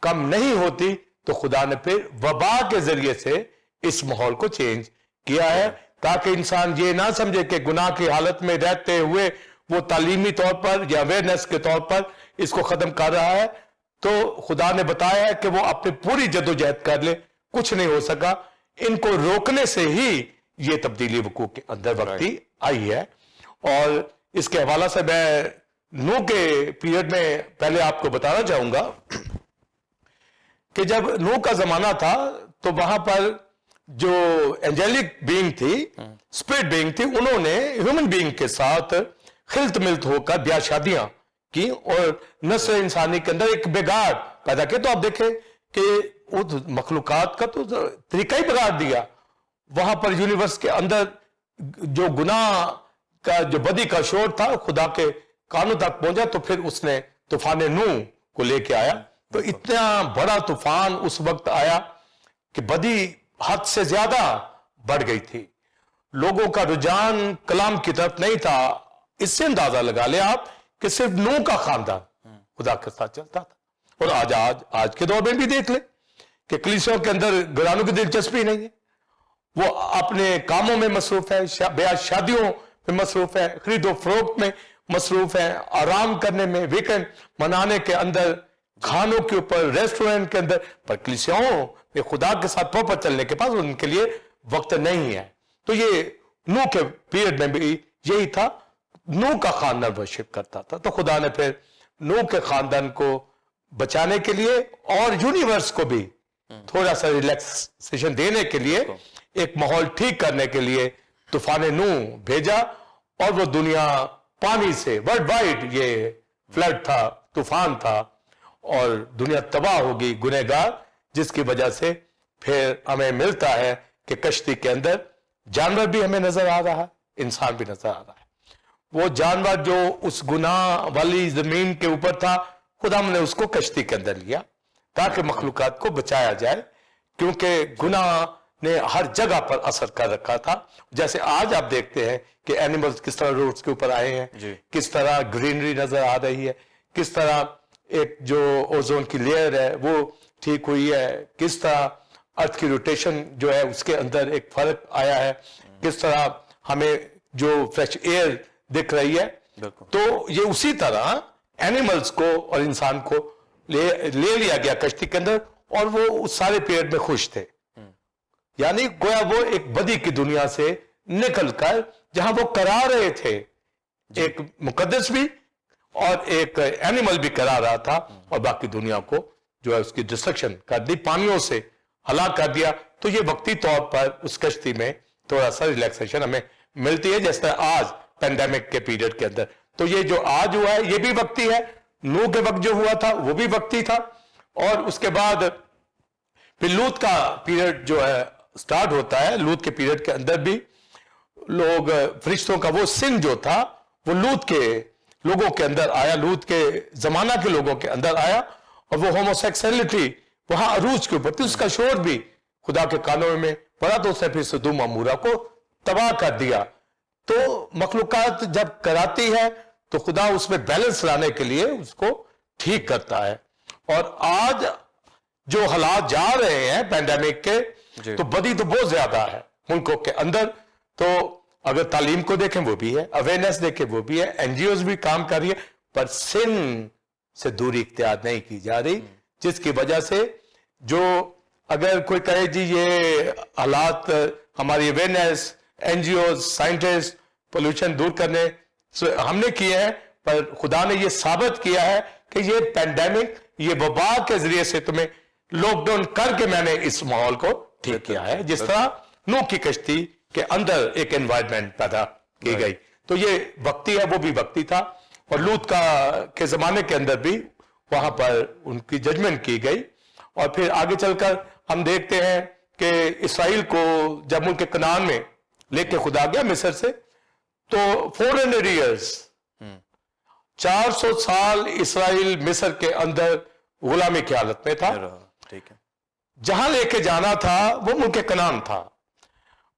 کم نہیں ہوتی تو خدا نے پھر وبا کے ذریعے سے اس ماحول کو چینج کیا ہے تاکہ انسان یہ نہ سمجھے کہ گناہ کی حالت میں رہتے ہوئے وہ تعلیمی طور پر یا اویئرنیس کے طور پر اس کو ختم کر رہا ہے. تو خدا نے بتایا ہے کہ وہ اپنی پوری جدوجہد کر لے, کچھ نہیں ہو سکا. ان کو روکنے سے ہی یہ تبدیلی وقوع کے اندر وقتی آئی ہے. اور اس کے حوالہ سے میں نوح کے پیریڈ میں پہلے آپ کو بتانا چاہوں گا کہ جب نوح کا زمانہ تھا تو وہاں پر جو اینجلک بینگ تھی, اسپرٹ بینگ تھی, انہوں نے ہیومن بینگ کے ساتھ خلط ملت ہو کر بیاہ شادیاں کی اور نسل انسانی کے اندر ایک بگاڑ پیدا کیا. تو آپ دیکھیں کہ مخلوقات کا تو طریقہ ہی بگاڑ دیا. وہاں پر یونیورس کے اندر جو گناہ کا جو بدی کا شور تھا خدا کے کانوں تک پہنچا تو پھر اس نے طوفان نوح کو لے کے آیا. تو اتنا بڑا طوفان اس وقت آیا کہ بدی حد سے زیادہ بڑھ گئی تھی. لوگوں کا رجحان کلام کی طرف نہیں تھا. اس سے اندازہ لگا لیں آپ کہ صرف نوح کا خاندان خدا کے ساتھ چلتا تھا. اور آج کے دور میں بھی دیکھ لیں کہ کلیسیوں کے اندر گھرانوں کی دلچسپی نہیں ہے. وہ اپنے کاموں میں مصروف ہے, بیاہ شادیوں میں مصروف ہے, خرید و فروخت میں مصروف ہے, آرام کرنے میں, ویکنڈ منانے کے اندر, کھانوں کے اوپر, ریسٹورنٹ کے اندر. پر کلیسیوں میں خدا کے ساتھ پراپر چلنے کے پاس ان کے لیے وقت نہیں ہے. تو یہ نوح کے پیریڈ میں بھی یہی تھا. نوح کا خاندان ورشپ کرتا تھا تو خدا نے پھر نوح کے خاندان کو بچانے کے لیے اور یونیورس کو بھی تھوڑا سا ریلیکسیشن دینے کے لیے, ایک ماحول ٹھیک کرنے کے لیے طوفان نوح بھیجا. اور وہ دنیا پانی سے ورلڈ وائڈ یہ فلڈ تھا, طوفان تھا, اور دنیا تباہ ہو گئی گنہگار, جس کی وجہ سے پھر ہمیں ملتا ہے کہ کشتی کے اندر جانور بھی ہمیں نظر آ رہا ہے, انسان بھی نظر آ رہا ہے. وہ جانور جو اس گناہ والی زمین کے اوپر تھا خدا نے اس کو کشتی کے اندر لیا تاکہ مخلوقات کو بچایا جائے, کیونکہ گناہ نے ہر جگہ پر اثر کر رکھا تھا. جیسے آج آپ دیکھتے ہیں کہ اینیملز کس طرح روڈز کے اوپر آئے ہیں, کس طرح گرینری نظر آ رہی ہے, کس طرح ایک جو اوزون کی لیئر ہے وہ ٹھیک ہوئی ہے, کس طرح ارتھ کی روٹیشن جو ہے اس کے اندر ایک فرق آیا ہے, کس طرح ہمیں جو فریش ایئر دکھ رہی ہے. تو یہ اسی طرح اینیملز کو اور انسان کو لے لیا گیا کشتی کے اندر, اور وہ اس سارے پیریڈ میں خوش تھے. یعنی گویا وہ ایک بدی کی دنیا سے نکل کر جہاں وہ کرا رہے تھے, ایک مقدس بھی اور ایک اینیمل بھی کرا رہا تھا, اور باقی دنیا کو جو ہے اس کی ڈسٹرکشن کر دی, پانیوں سے ہلاک کر دیا. تو یہ وقتی طور پر اس کشتی میں تھوڑا سا ریلیکسیشن ہمیں ملتی ہے, جیسے آج پینڈیمک کے پیریڈ کے اندر. تو یہ جو آج ہوا ہے یہ بھی وقتی ہے, نوح کے وقت جو ہوا تھا وہ بھی وقتی تھا. اور اس کے بعد پھر لوط کا پیریڈ جو ہے سٹارٹ ہوتا ہے. لوط کے پیریڈ کے اندر بھی لوگ, فرشتوں کا وہ سن جو تھا وہ لوط کے لوگوں کے اندر آیا, لوط کے زمانہ کے لوگوں کے اندر آیا, اور وہ ہوموسیکسولیٹی وہاں عروج کے اوپر تھی. اس کا شور بھی خدا کے کانوں میں پڑا تو اس نے پھر سدوم عمورہ کو تباہ کر دیا. تو مخلوقات جب کراتی ہے تو خدا اس میں بیلنس لانے کے لیے اس کو ٹھیک کرتا ہے. اور آج جو حالات جا رہے ہیں پینڈیمک کے, تو بدی تو بہت زیادہ ہے ملکوں کے اندر. تو اگر تعلیم کو دیکھیں وہ بھی ہے, اویئرنیس دیکھیں وہ بھی ہے, این جی اوز بھی کام کر رہی ہے, پر سن سے دوری اختیار نہیں کی جا رہی, جس کی وجہ سے جو اگر کوئی کہے جی یہ حالات ہماری awareness, NGOs, scientist pollution دور کرنے ہم نے کیے ہیں, پر خدا نے یہ ثابت کیا ہے کہ یہ پینڈیمک, یہ وبا کے ذریعے سے تمہیں لاک ڈاؤن کر کے میں نے اس ماحول کو ٹھیک کیا ہے, جس طرح نوح کی کشتی کے اندر ایک انوائرمنٹ پیدا کی گئی. تو یہ وقتی ہے, وہ بھی وقتی تھا. اور لوط کے زمانے کے اندر بھی وہاں پر ان کی ججمنٹ کی گئی. اور پھر آگے چل کر ہم دیکھتے ہیں کہ اسرائیل کو جب ملک کنعان میں لے کے خدا گیا مصر سے, تو 400 ایئرز 400 سال اسرائیل مصر کے اندر غلامی کی حالت میں تھا. جہاں لے کے جانا تھا وہ ملک کنعان تھا,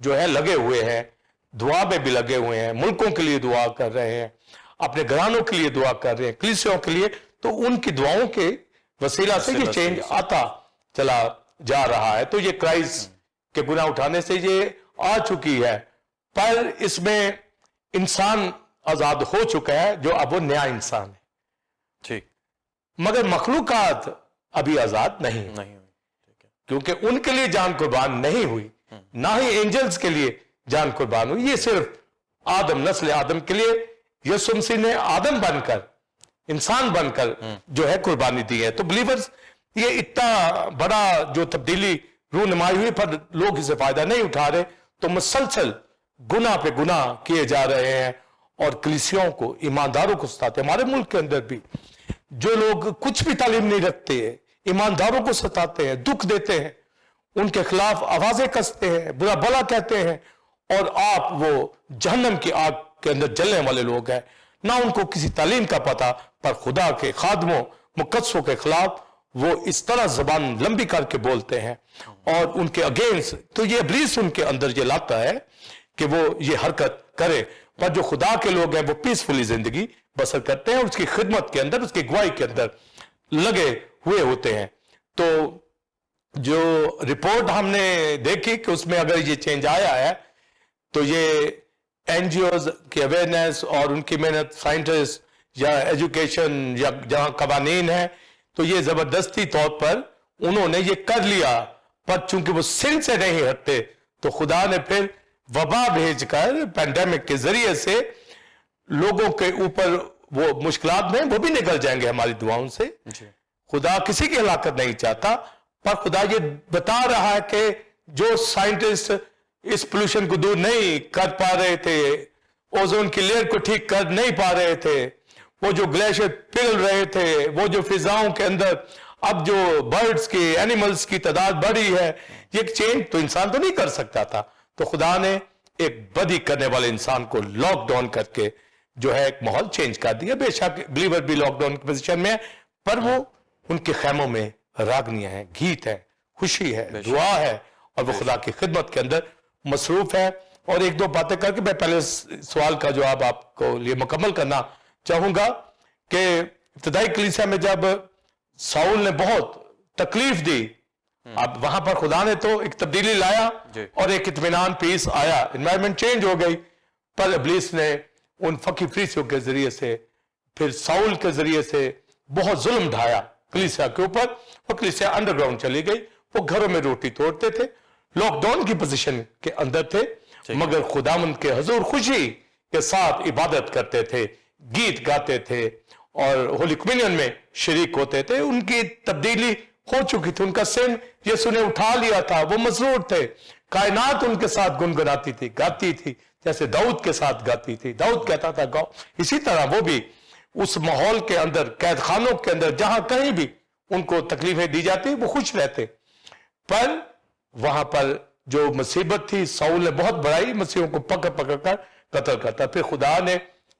جو ہے لگے ہوئے ہیں, دعا میں بھی لگے ہوئے ہیں, ملکوں کے لیے دعا کر رہے ہیں, اپنے گھرانوں کے لیے دعا کر رہے ہیں, کلیسیوں کے لیے, تو ان کی دعاؤں کے وسیلہ سے یہ چینج آتا چلا جا رہا ہے. تو یہ کرائسٹ کے گناہ اٹھانے سے یہ آ چکی ہے, پر اس میں انسان آزاد ہو چکا ہے جو اب وہ نیا انسان ہے. ٹھیک. مگر مخلوقات ابھی آزاد نہیں ہوئی. کیونکہ ان کے لیے جان قربان نہیں ہوئی, نہ ہی اینجلز کے لیے جان قربان ہوئی. یہ صرف آدم, نسل آدم کے لیے یسوع مسیح نے آدم بن کر, انسان بن کر جو ہے قربانی دی ہے. تو بلیورز, یہ اتنا بڑا جو تبدیلی رونمائی ہوئی پر لوگ اسے فائدہ نہیں اٹھا رہے, تو مسلسل گناہ پہ گناہ کیے جا رہے ہیں اور کلیسیوں کو, ایمانداروں کو ستاتے ہیں. ہمارے ملک کے اندر بھی جو لوگ کچھ بھی تعلیم نہیں رکھتے ہیں, ایمانداروں کو ستاتے ہیں, دکھ دیتے ہیں, ان کے خلاف آوازیں کستے ہیں, برا بھلا کہتے ہیں, اور آپ وہ جہنم کی آگ کے اندر جلنے والے لوگ ہیں. نہ ان کو کسی تعلیم کا پتہ, پر خدا کے خادموں, مقدسوں کے خلاف وہ اس طرح زبان لمبی کر کے بولتے ہیں اور ان کے اگینسٹ. تو یہ ابلیس ان کے اندر یہ لاتا ہے کہ وہ یہ حرکت کرے. پر جو خدا کے لوگ ہیں وہ پیسفلی زندگی بسر کرتے ہیں, اس کی خدمت کے اندر, اس کی گواہی کے اندر لگے ہوئے ہوتے ہیں. تو جو رپورٹ ہم نے دیکھی کہ اس میں اگر یہ چینج آیا ہے, تو یہ این جی اوز کی اویئرنیس اور ان کی محنت, سائنٹسٹ یا ایجوکیشن یا جہاں قوانین ہیں, تو یہ زبردستی طور پر انہوں نے یہ کر لیا. پر چونکہ وہ سن سے نہیں ہٹتے, تو خدا نے پھر وبا بھیج کر پینڈیمک کے ذریعے سے لوگوں کے اوپر وہ مشکلات میں وہ بھی نکل جائیں گے ہماری دعاؤں سے. خدا کسی کی ہلاکت نہیں چاہتا, پر خدا یہ بتا رہا ہے کہ جو سائنٹسٹ اس پولوشن کو دور نہیں کر پا رہے تھے, اوزون کی لیئر کو ٹھیک کر نہیں پا رہے تھے, وہ جو گلیشیئر پگھل رہے تھے, وہ جو فضاؤں کے اندر اب جو برڈز کی, اینیملز کی تعداد بڑھی ہے, یہ چینج تو انسان تو نہیں کر سکتا تھا. تو خدا نے ایک بدی کرنے والے انسان کو لاک ڈاؤن کر کے جو ہے ایک ماحول چینج کر دیا. بے شک بلیور بھی لاک ڈاؤن کی پوزیشن میں ہے, پر وہ ان کے خیموں میں راگنیاں ہیں, گیت ہے, خوشی ہے, دعا ہے, اور وہ خدا کی خدمت کے اندر مصروف ہے. اور ایک دو باتیں کر کے میں پہلے سوال کا جواب آپ کو لیے مکمل کرنا چاہوں گا کہ ابتدائی کلیسیا میں جب ساؤل نے بہت تکلیف دی, اب وہاں پر خدا نے تو ایک تبدیلی لایا اور ایک اطمینان, پیس آیا, انوائرمنٹ چینج ہو گئی. پر ابلیس نے ان فقی فریسیوں کے ذریعے سے, پھر ساؤل کے ذریعے سے بہت ظلم ڈھایا کلیسیا کے اوپر. وہ کلیسیا انڈر گراؤنڈ چلی گئی, وہ گھروں میں روٹی توڑتے تھے, لاک ڈاؤن کی پوزیشن کے اندر تھے, مگر خداوند کے حضور خوشی کے ساتھ عبادت کرتے تھے, گیت گاتے تھے اور ہولی کمیونین میں شریک ہوتے تھے. ان کی تبدیلی ہو چکی تھی, ان کا سن یسوع نے اٹھا لیا تھا, وہ مسرور تھے, کائنات ان کے ساتھ گنگناتی تھی, گاتی تھی, جیسے داؤد کے ساتھ گاتی تھی. داؤد کہتا تھا گاؤ. اسی طرح وہ بھی اس ماحول کے اندر, قید خانوں کے اندر, جہاں کہیں بھی ان کو تکلیفیں دی جاتی, وہ خوش رہتے. پر وہاں پر جو مصیبت تھی, ساؤل نے بہت بڑائی, مسیحوں کو پکڑ پکڑ کر قتل کرتا. پھر خدا نے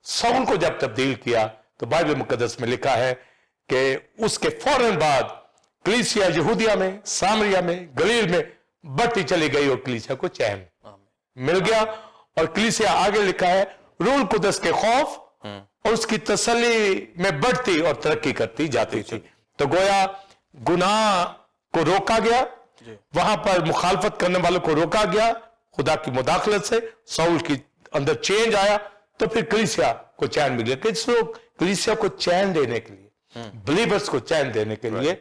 ساؤل کو جب تبدیل کیا, تو بائبل مقدس میں لکھا ہے کہ اس کے فوراً بعد کلیسیا یہودیہ میں, سامریہ میں, گلیل میں بڑھتی چلی گئی, اور کلیسیا کو چین مل گیا. اور کلیسیا آگے لکھا ہے روح القدس کے خوف اور اس کی تسلی میں بڑھتی اور ترقی کرتی جاتی تھی. تو گویا گناہ کو روکا گیا, وہاں پر مخالفت کرنے والوں کو روکا گیا خدا کی مداخلت سے, ساؤل کی اندر چینج آیا, تو پھر کلیسیا کو چین مل گیا. کچھ لوگ کلیسیا کو چین دینے کے لیے, بلیورز کو چین دینے کے لیے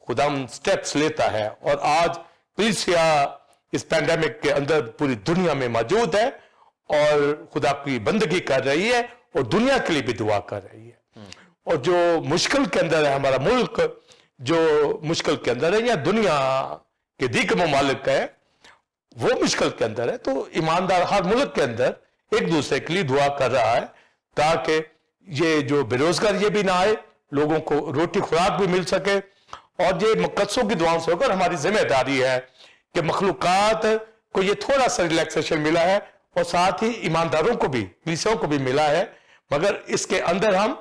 خدا سٹیپس لیتا ہے. اور آج کلیسیا اس پینڈیمک کے اندر پوری دنیا میں موجود ہے اور خدا کی بندگی کر رہی ہے, اور دنیا کے لیے بھی دعا کر رہی ہے. اور جو مشکل کے اندر ہے, ہمارا ملک جو مشکل کے اندر ہے, یا دنیا کے دیگر ممالک ہے وہ مشکل کے اندر ہے, تو ایماندار ہر ملک کے اندر ایک دوسرے کے لیے دعا کر رہا ہے, تاکہ یہ جو بے روزگار یہ بھی نہ آئے, لوگوں کو روٹی خوراک بھی مل سکے. اور یہ مقدسوں کی دعاؤں سے ہو کر ہماری ذمہ داری ہے کہ مخلوقات کو یہ تھوڑا سا ریلیکسیشن ملا ہے, اور ساتھ ہی ایمانداروں کو بھی, کلیسیوں کو بھی ملا ہے, مگر اس کے اندر ہم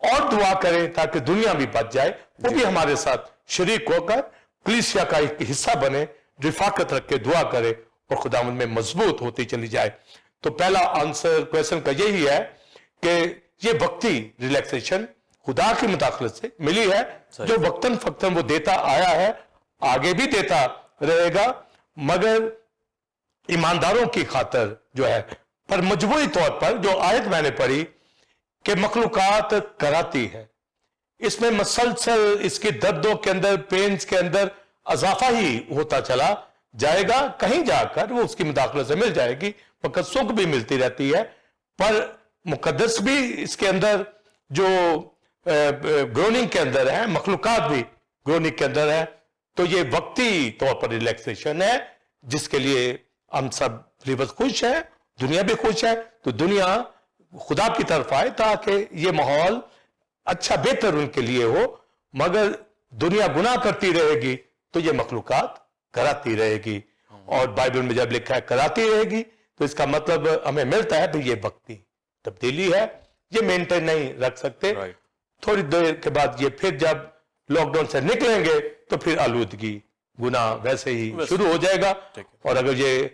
اور دعا کریں تاکہ دنیا بھی بچ جائے. وہ بھی ہمارے ساتھ شریک ہو کر کلیسیا کا ایک حصہ بنے, رفاقت رکھ کے دعا کرے, اور خداوند میں مضبوط ہوتی چلی جائے. تو پہلا آنسر کویشچن کا یہی ہے کہ یہ وقتی ریلیکسیشن خدا کی مداخلت سے ملی ہے جو وقتاً فقتاً وہ دیتا آیا ہے, آگے بھی دیتا رہے گا, مگر ایمانداروں کی خاطر جو ہے. پر مجموعی طور پر جو آیت میں نے پڑھی کہ مخلوقات کراتی ہے, اس میں مسلسل اس کی دردوں کے اندر, پینز کے اندر اضافہ ہی ہوتا چلا جائے گا. کہیں جا کر وہ اس کی مداخلت سے مل جائے گی, فقط سکھ بھی ملتی رہتی ہے, پر مقدس بھی اس کے اندر جو گروننگ کے اندر ہے, مخلوقات بھی گروننگ کے اندر ہے. تو یہ وقتی طور پر ریلیکسیشن ہے جس کے لیے ہم سب لیبر خوش ہیں, دنیا بھی خوش ہے. تو دنیا خدا کی طرف آئے تاکہ یہ ماحول اچھا بہتر ان کے لیے ہو, مگر دنیا گناہ کرتی رہے گی تو یہ مخلوقات کراتی رہے گی. اور بائبل میں جب لکھا ہے کراتی رہے گی تو اس کا مطلب ہمیں ملتا ہے کہ یہ وقتی تبدیلی ہے, یہ مینٹین نہیں رکھ سکتے. تھوڑی دیر کے بعد یہ پھر جب لاک ڈاؤن سے نکلیں گے تو پھر آلودگی, گناہ ویسے ہی شروع ہو جائے گا. اور اگر یہ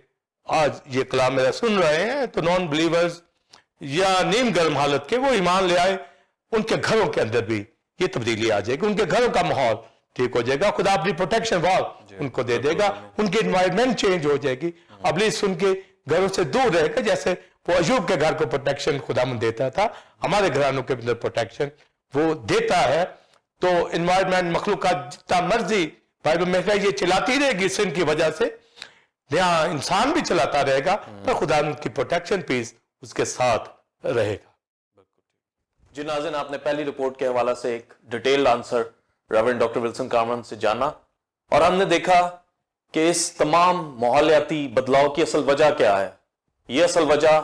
آج یہ کلام میرا سن رہے ہیں تو نان بلیورز یا نیم گرم حالت کے وہ ایمان لے آئے, ان کے گھروں کے اندر بھی یہ تبدیلی آ جائے گی, ان کے گھروں کا ماحول ٹھیک ہو جائے گا, خدا اپنی پروٹیکشن وال ان کو دے دے گا, ان کی انوائرمنٹ چینج ہو جائے گی. ابلیس ان کے گھروں سے دور رہے گا, جیسے وہ ایوب کے گھر کو پروٹیکشن خداوند دیتا تھا, ہمارے گھرانوں کے اندر پروٹیکشن وہ دیتا ہے. تو انوائرمنٹ مخلوقات جتنا مرضی بائبل میں کہا یہ چلاتی رہے گی سن کی وجہ سے, یہاں انسان بھی چلاتا رہے گا, پر خداوند کی پروٹیکشن پیس اس کے ساتھ رہے گا. جی ناظرین, آپ نے پہلی رپورٹ کے حوالے سے ایک detailed answer reverend doctor Wilson Kamran سے جانا, اور ہم نے دیکھا کہ اس تمام ماحولیاتی بدلاؤ کی اصل وجہ کیا ہے. یہ اصل وجہ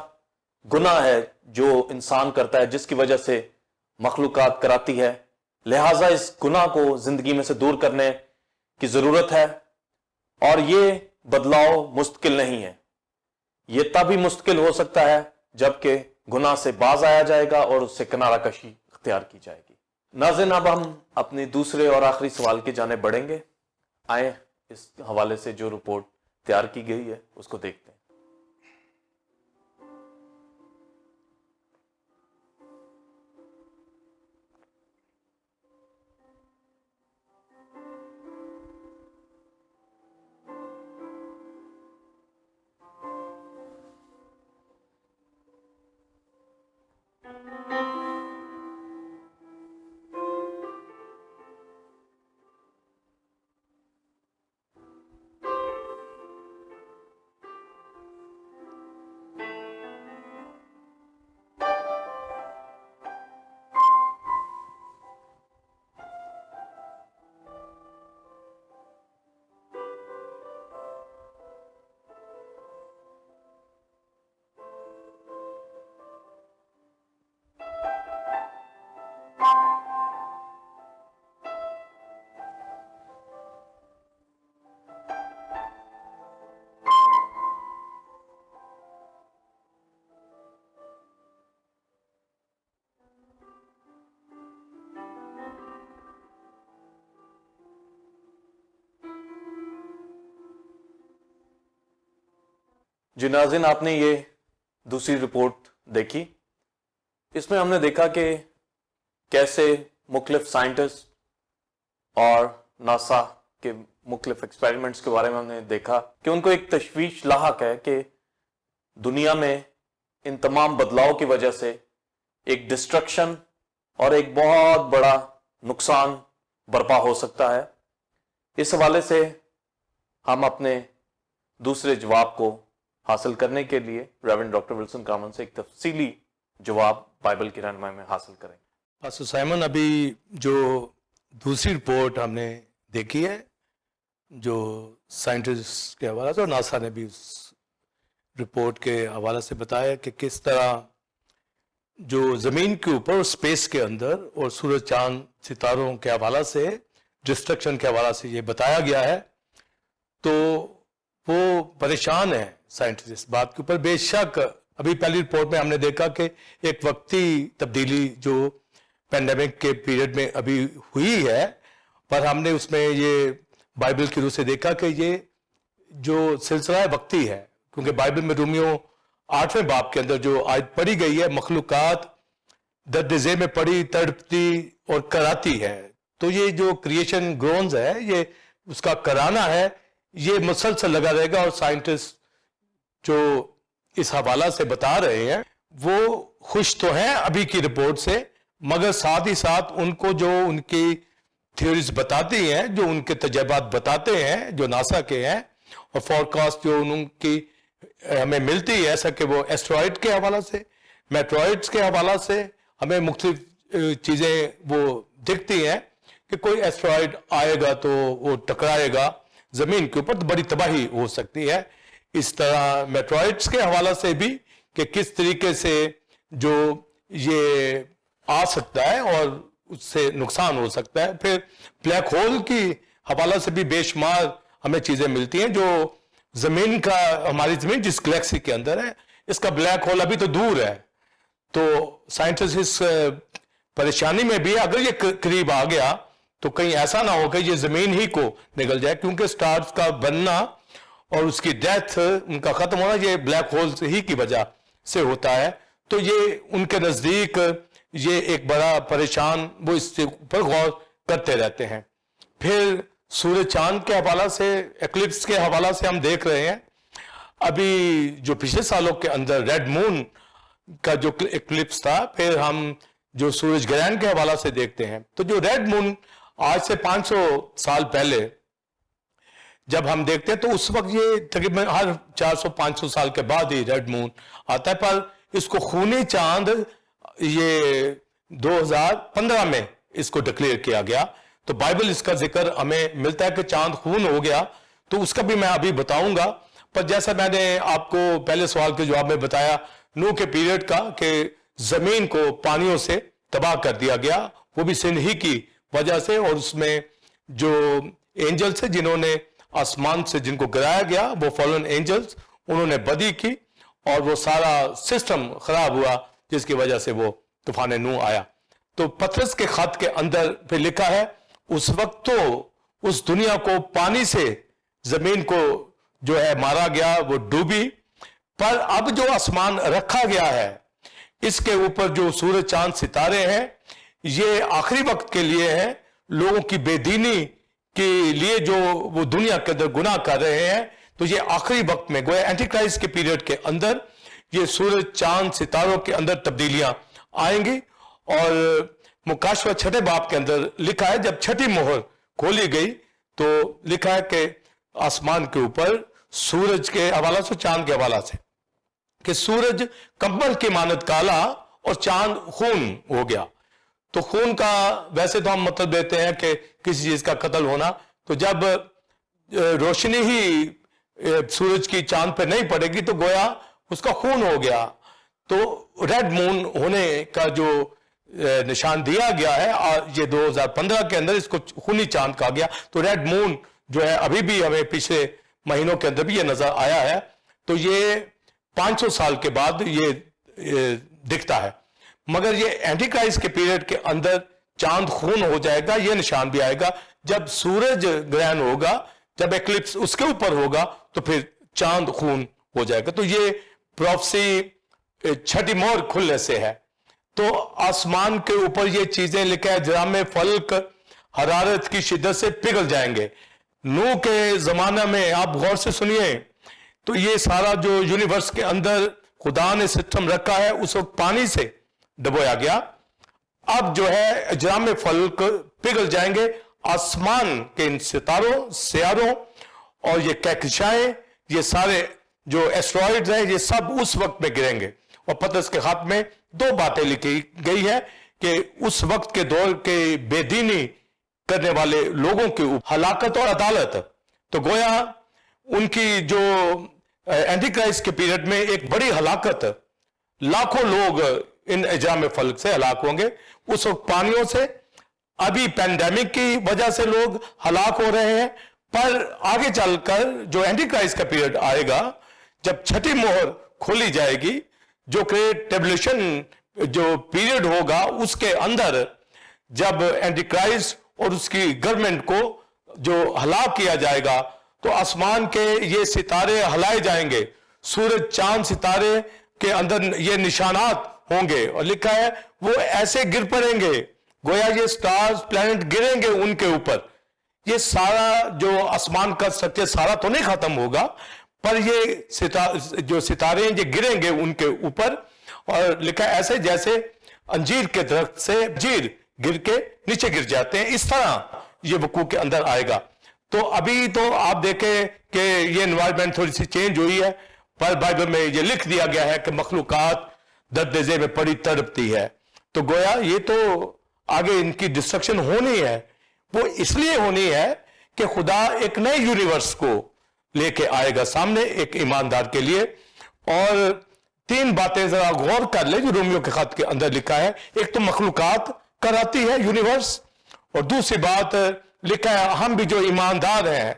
گناہ ہے جو انسان کرتا ہے, جس کی وجہ سے مخلوقات کراتی ہے. لہٰذا اس گناہ کو زندگی میں سے دور کرنے کی ضرورت ہے, اور یہ بدلاؤ مستقل نہیں ہے. یہ تبھی مستقل ہو سکتا ہے جبکہ گناہ سے باز آیا جائے گا اور اس سے کنارہ کشی اختیار کی جائے گی. ناظرین, اب ہم اپنے دوسرے اور آخری سوال کی جانب بڑھیں گے. آئیں اس حوالے سے جو رپورٹ تیار کی گئی ہے اس کو دیکھتے ہیں. جی ناظرین, آپ نے یہ دوسری رپورٹ دیکھی. اس میں ہم نے دیکھا کہ کیسے مختلف سائنٹسٹ اور ناسا کے مختلف ایکسپیریمنٹس کے بارے میں ہم نے دیکھا کہ ان کو ایک تشویش لاحق ہے کہ دنیا میں ان تمام بدلاؤ کی وجہ سے ایک ڈسٹرکشن اور ایک بہت بڑا نقصان برپا ہو سکتا ہے. اس حوالے سے ہم اپنے دوسرے جواب کو حاصل کرنے کے لیے ریورنڈ ڈاکٹر ولسن کامرن سے ایک تفصیلی جواب بائبل کی رہنمائی میں حاصل کریں گے. پاسٹر سائمن, ابھی جو دوسری رپورٹ ہم نے دیکھی ہے جو سائنٹسٹ کے حوالے سے, اور ناسا نے بھی اس رپورٹ کے حوالے سے بتایا کہ کس طرح جو زمین کے اوپر اور اسپیس کے اندر اور سورج چاند ستاروں کے حوالے سے ڈسٹرکشن کے حوالے سے یہ بتایا گیا ہے, تو وہ پریشان ہے سائنٹسٹ اس بات کے اوپر. بے شک ابھی پہلی رپورٹ میں ہم نے دیکھا کہ ایک وقتی تبدیلی جو پینڈیمک کے پیریڈ میں ابھی ہوئی ہے, پر ہم نے اس میں یہ بائبل کی روح سے دیکھا کہ یہ جو سلسلہ وقتی ہے, کیونکہ بائبل میں رومیو 8ویں باب کے اندر جو آیت پڑھی گئی ہے, مخلوقات درد ذیل میں پڑی تڑپتی اور کراتی ہے, تو یہ جو کریشن گرونز ہے, یہ اس کا کرانا ہے, یہ مسلسل لگا رہے گا. اور سائنٹسٹ جو اس حوالہ سے بتا رہے ہیں وہ خوش تو ہیں ابھی کی رپورٹ سے, مگر ساتھ ہی ساتھ ان کو جو ان کی تھیوریز بتاتی ہیں, جو ان کے تجربات بتاتے ہیں, جو ناسا کے ہیں, اور فورکاسٹ جو ان کی ہمیں ملتی ہے, ایسا کہ وہ ایسٹرائڈ کے حوالہ سے, میٹرائڈز کے حوالہ سے ہمیں مختلف چیزیں وہ دکھتی ہیں کہ کوئی ایسٹرائڈ آئے گا تو وہ ٹکرائے گا زمین کے اوپر تو بڑی تباہی ہو سکتی ہے. اس طرح میٹرائڈز کے حوالہ سے بھی کہ کس طریقے سے جو یہ آ سکتا ہے اور اس سے نقصان ہو سکتا ہے. پھر بلیک ہول کی حوالہ سے بھی بے شمار ہمیں چیزیں ملتی ہیں. جو زمین کا, ہماری زمین جس گلیکسی کے اندر ہے, اس کا بلیک ہول ابھی تو دور ہے, تو سائنٹسٹ اس پریشانی میں بھی اگر یہ قریب آ گیا تو کہیں ایسا نہ ہو کہ یہ زمین ہی کو نگل جائے, کیونکہ سٹارز کا بننا اور اس کی ڈیتھ, ان کا ختم ہونا, یہ بلیک ہول ہی کی وجہ سے ہوتا ہے. تو یہ ان کے نزدیک یہ ایک بڑا پریشان, وہ اس سے اوپر غور کرتے رہتے ہیں. پھر سورج چاند کے حوالہ سے, ایکلپس کے حوالہ سے ہم دیکھ رہے ہیں ابھی جو پچھلے سالوں کے اندر ریڈ مون کا جو ایکلپس تھا, پھر ہم جو سورج گرہن کے حوالہ سے دیکھتے ہیں. تو جو ریڈ مون آج سے 500 سال پہلے جب ہم دیکھتے ہیں تو اس وقت یہ تقریباً ہر 400-500 سال کے بعد ہی ریڈ مون آتا ہے, پر اس کو خونی چاند یہ 2015 میں اس کو ڈکلیئر کیا گیا. تو بائبل اس کا ذکر ہمیں ملتا ہے کہ چاند خون ہو گیا, تو اس کا بھی میں ابھی بتاؤں گا. پر جیسا میں نے آپ کو پہلے سوال کے جواب میں بتایا نوح کے پیریڈ کا, کہ زمین کو پانیوں سے تباہ کر دیا گیا, وہ بھی سن ہی کی وجہ سے, اور اس میں جو اینجلز ہیں جنہوں نے آسمان سے جن کو گرایا گیا, وہ فالن اینجلز, انہوں نے بدی کی اور وہ سارا سسٹم خراب ہوا, جس کی وجہ سے وہ طوفان نوح آیا. تو پطرس کے خط کے اندر پہ لکھا ہے اس وقت تو اس دنیا کو پانی سے زمین کو جو ہے مارا گیا, وہ ڈوبی, پر اب جو آسمان رکھا گیا ہے اس کے اوپر جو سورج چاند ستارے ہیں یہ آخری وقت کے لیے ہیں, لوگوں کی بے دینی کے لیے جو وہ دنیا کے اندر گناہ کر رہے ہیں. تو یہ آخری وقت میں گویا اینٹی کرائسٹ کے پیریڈ کے اندر یہ سورج چاند ستاروں کے اندر تبدیلیاں آئیں گی. اور مکاشفہ 6 باب کے اندر لکھا ہے جب چھٹی مہر کھولی گئی تو لکھا ہے کہ آسمان کے اوپر سورج کے حوالہ سے, چاند کے حوالہ سے, کہ سورج کمبل کی مانند کالا اور چاند خون ہو گیا. تو خون کا ویسے تو ہم مطلب دیتے ہیں کہ کسی چیز کا قتل ہونا, تو جب روشنی ہی سورج کی چاند پہ نہیں پڑے گی تو گویا اس کا خون ہو گیا. تو ریڈ مون ہونے کا جو نشان دیا گیا ہے یہ 2015 کے اندر اس کو خونی چاند کہا گیا. تو ریڈ مون جو ہے ابھی بھی ہمیں پچھلے مہینوں کے اندر بھی یہ نظر آیا ہے. تو یہ 500 سال کے بعد یہ دکھتا ہے, مگر یہ اینٹی کرائسٹ کے پیریڈ کے اندر چاند خون ہو جائے گا. یہ نشان بھی آئے گا جب سورج گرہن ہوگا, جب ایکلپس اس کے اوپر ہوگا تو پھر چاند خون ہو جائے گا. تو یہ پروفیسی چھٹی مہر کھلنے سے ہے. تو آسمان کے اوپر یہ چیزیں لکھا ہے جرام فلک حرارت کی شدت سے پگھل جائیں گے. نوح کے زمانہ میں آپ غور سے سنیے تو یہ سارا جو یونیورس کے اندر خدا نے سسٹم رکھا ہے اس وقت پانی سے ڈبویا گیا. اب جو ہے اجرام فلک پگھل جائیں گے آسمان کے ان ستاروں سیاروں اور یہ کہکشائیں, یہ سارے جو ایسٹرائڈز ہیں یہ سب اس وقت میں گریں گے. اور پطرس کے خط میں 2 باتیں لکھی گئی ہے کہ اس وقت کے دور کے بے دینی کرنے والے لوگوں کی ہلاکت اور عدالت. تو گویا ان کی جو اینٹی کرائسٹ کے پیریڈ میں ایک بڑی ہلاکت, لاکھوں لوگ ان اجرام فلک سے ہلاک ہوں گے. اس وقت پانیوں سے, ابھی پینڈیمک کی وجہ سے لوگ ہلاک ہو رہے ہیں, پر آگے چل کر جو اینٹی کرائسٹ کا پیریڈ آئے گا جب چھٹی مہر کھولی جائے گی, جو گریٹ ٹریبلیشن جو پیریڈ ہوگا اس کے اندر جب اینٹی کرائسٹ اور اس کی گورنمنٹ کو جو ہلاک کیا جائے گا تو آسمان کے یہ ستارے ہلائے جائیں گے, سورج چاند ستارے کے اندر یہ نشانات ہوں گے, اور لکھا ہے وہ ایسے گر پڑیں گے گویا یہ سٹارز پلانٹ گریں گے ان کے اوپر. یہ سارا جو آسمان کا سطح سارا تو نہیں ختم ہوگا, پر یہ جو ستارے ہیں یہ گریں گے ان کے اوپر, اور لکھا ہے ایسے جیسے انجیر کے درخت سے انجیر گر کے نیچے گر جاتے ہیں, اس طرح یہ وقوع کے اندر آئے گا. تو ابھی تو آپ دیکھیں کہ یہ انوائرمنٹ تھوڑی سی چینج ہوئی ہے, پر بائبل میں یہ لکھ دیا گیا ہے کہ مخلوقات درد ذیل میں پڑی تڑپتی ہے. تو گویا یہ تو آگے ان کی ڈسٹرکشن ہونی ہے, وہ اس لیے ہونی ہے کہ خدا ایک نئے یونیورس کو لے کے آئے گا سامنے ایک ایماندار کے لیے. اور تین باتیں ذرا غور کر لیں جو رومیو کے خط کے اندر لکھا ہے. ایک تو مخلوقات کراتی ہے یونیورس, اور دوسری بات لکھا ہے ہم بھی جو ایماندار ہیں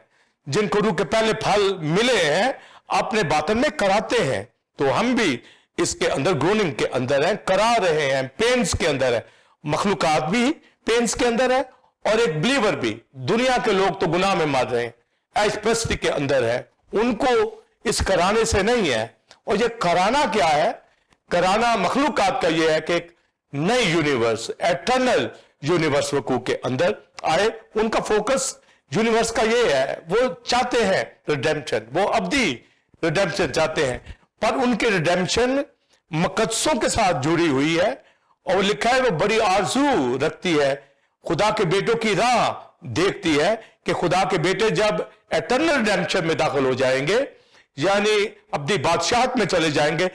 جن کو روح کے پہلے پھل ملے ہیں اپنے باطن میں کراتے ہیں. تو ہم بھی اس کے اندر گروننگ کے اندر ہیں, کرا رہے ہیں, پینس کے اندر ہے. مخلوقات بھی پینس کے اندر ہے, اور ایک بلیور بھی. دنیا کے لوگ تو گناہ میں مر رہے ہیں, ایش پرستی کے اندر ہے, ان کو اس کرانے سے نہیں ہے. اور یہ کرانا کیا ہے؟ کرانا مخلوقات کا یہ ہے کہ ایک نئی یونیورس, ایٹرنل یونیورس وقوع کے اندر آئے. ان کا فوکس یونیورس کا یہ ہے, وہ چاہتے ہیں ریڈیمپشن, وہ ابدی ریڈیمپشن چاہتے ہیں, پر ان کی ریڈیمپشن مقدسوں کے ساتھ جڑی ہوئی ہے. اور لکھا ہے وہ بڑی آرزو رکھتی ہے, خدا کے بیٹوں کی راہ دیکھتی ہے کہ خدا کے بیٹے جب ایٹرنل ریڈیمپشن میں داخل ہو جائیں گے, یعنی ابدی بادشاہت میں چلے جائیں گے,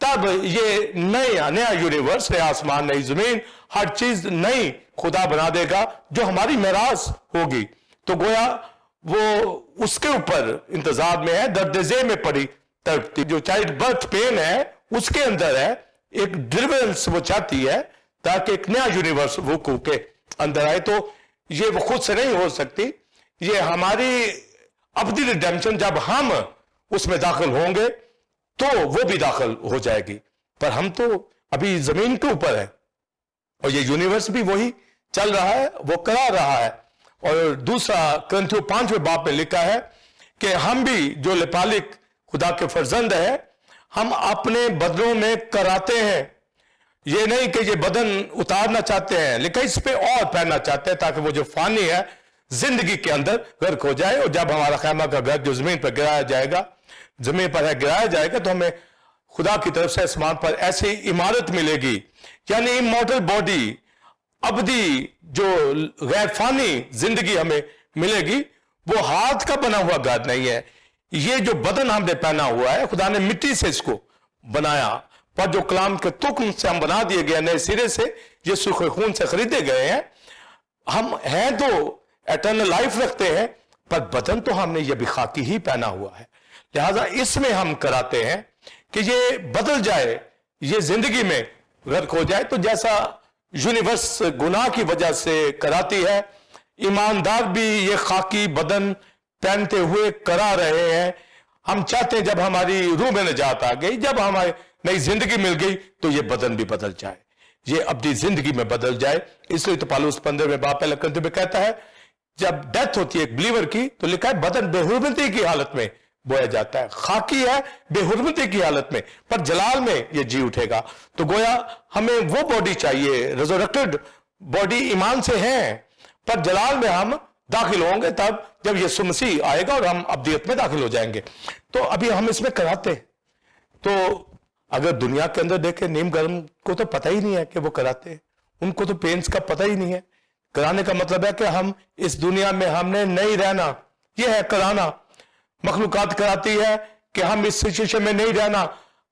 تب یہ نیا یونیورس, نیا آسمان, نئی زمین, ہر چیز نئی خدا بنا دے گا جو ہماری میراث ہوگی. تو گویا وہ اس کے اوپر انتظار میں ہے, درد ذیل میں پڑی تڑپتی. جو چائلڈ برتھ پین ہے اس کے اندر ہے ایک ڈیلیورنس, وہ چاہتی ہے تاکہ ایک نیا یونیورس وقوع کے اندر آئے. تو یہ وہ خود سے نہیں ہو سکتی, یہ ہماری ابدی ریڈیمپشن جب ہم اس میں داخل ہوں گے تو وہ بھی داخل ہو جائے گی. پر ہم تو ابھی زمین کے اوپر ہیں, اور یہ یونیورس بھی وہی چل رہا ہے, وہ کرا رہا ہے. اور دوسرا کرنتھیوں 5 باب میں لکھا ہے کہ ہم بھی جو لپالک خدا کے فرزند ہیں, ہم اپنے بدنوں میں کراتے ہیں. یہ نہیں کہ یہ بدن اتارنا چاہتے ہیں, لیکن اس پہ اور پہننا چاہتے ہیں تاکہ وہ جو فانی ہے زندگی کے اندر غرق ہو جائے. اور جب ہمارا خیمہ کا گھر جو زمین پر گرایا جائے گا, زمین پر ہے گرایا جائے گا, تو ہمیں خدا کی طرف سے آسمان پر ایسی عمارت ملے گی, یعنی امورٹل باڈی, ابدی جو غیر فانی زندگی ہمیں ملے گی. وہ ہاتھ کا بنا ہوا گھر نہیں ہے. یہ جو بدن ہم نے پہنا ہوا ہے, خدا نے مٹی سے اس کو بنایا, پر جو کلام کے تخم سے ہم بنا دیے گئے نئے سرے سے, یسوع کے خون سے خریدے گئے ہیں. ہم ہیں تو ایٹرنل لائف رکھتے ہیں, پر بدن تو ہم نے یہ بھی خاکی ہی پہنا ہوا ہے. لہذا اس میں ہم کراتے ہیں کہ یہ بدل جائے, یہ زندگی میں غرق ہو جائے. تو جیسا یونیورس گناہ کی وجہ سے کراتی ہے, ایماندار بھی یہ خاکی بدن پہنتے ہوئے کرا رہے ہیں. ہم چاہتے ہیں جب ہماری روح میں نجات آ گئی, جب ہماری نئی زندگی مل گئی, تو یہ بدن بھی بدل جائے, یہ اپنی زندگی میں بدل جائے. اس لیے تو پالوس 15 باب پہلے کرنتھیوں میں کہتا ہے جب ڈیتھ ہوتی ہے ایک بلیور کی, تو لکھا ہے بدن بے حرمتی کی حالت میں بویا جاتا ہے. خاکی ہے بے حرمتی کی حالت میں, پر جلال میں یہ جی اٹھے گا. تو گویا ہمیں وہ باڈی چاہیے, ریزورکٹڈ باڈی ایمان سے ہیں, پر جلال میں ہم داخل ہوں گے تب جب یسوع مسیح آئے گا اور ہم ابدیت میں داخل ہو جائیں گے. تو ابھی ہم اس میں کراتے ہیں. تو اگر دنیا کے اندر دیکھیں, نیم گرم کو تو پتہ ہی نہیں ہے کہ وہ کراتے ہیں, ان کو تو پینس کا پتہ ہی نہیں ہے. کرانے کا مطلب ہے کہ ہم اس دنیا میں ہم نے نہیں رہنا, یہ ہے کرانا. مخلوقات کراتی ہے کہ ہم اس سچویشن میں نہیں رہنا,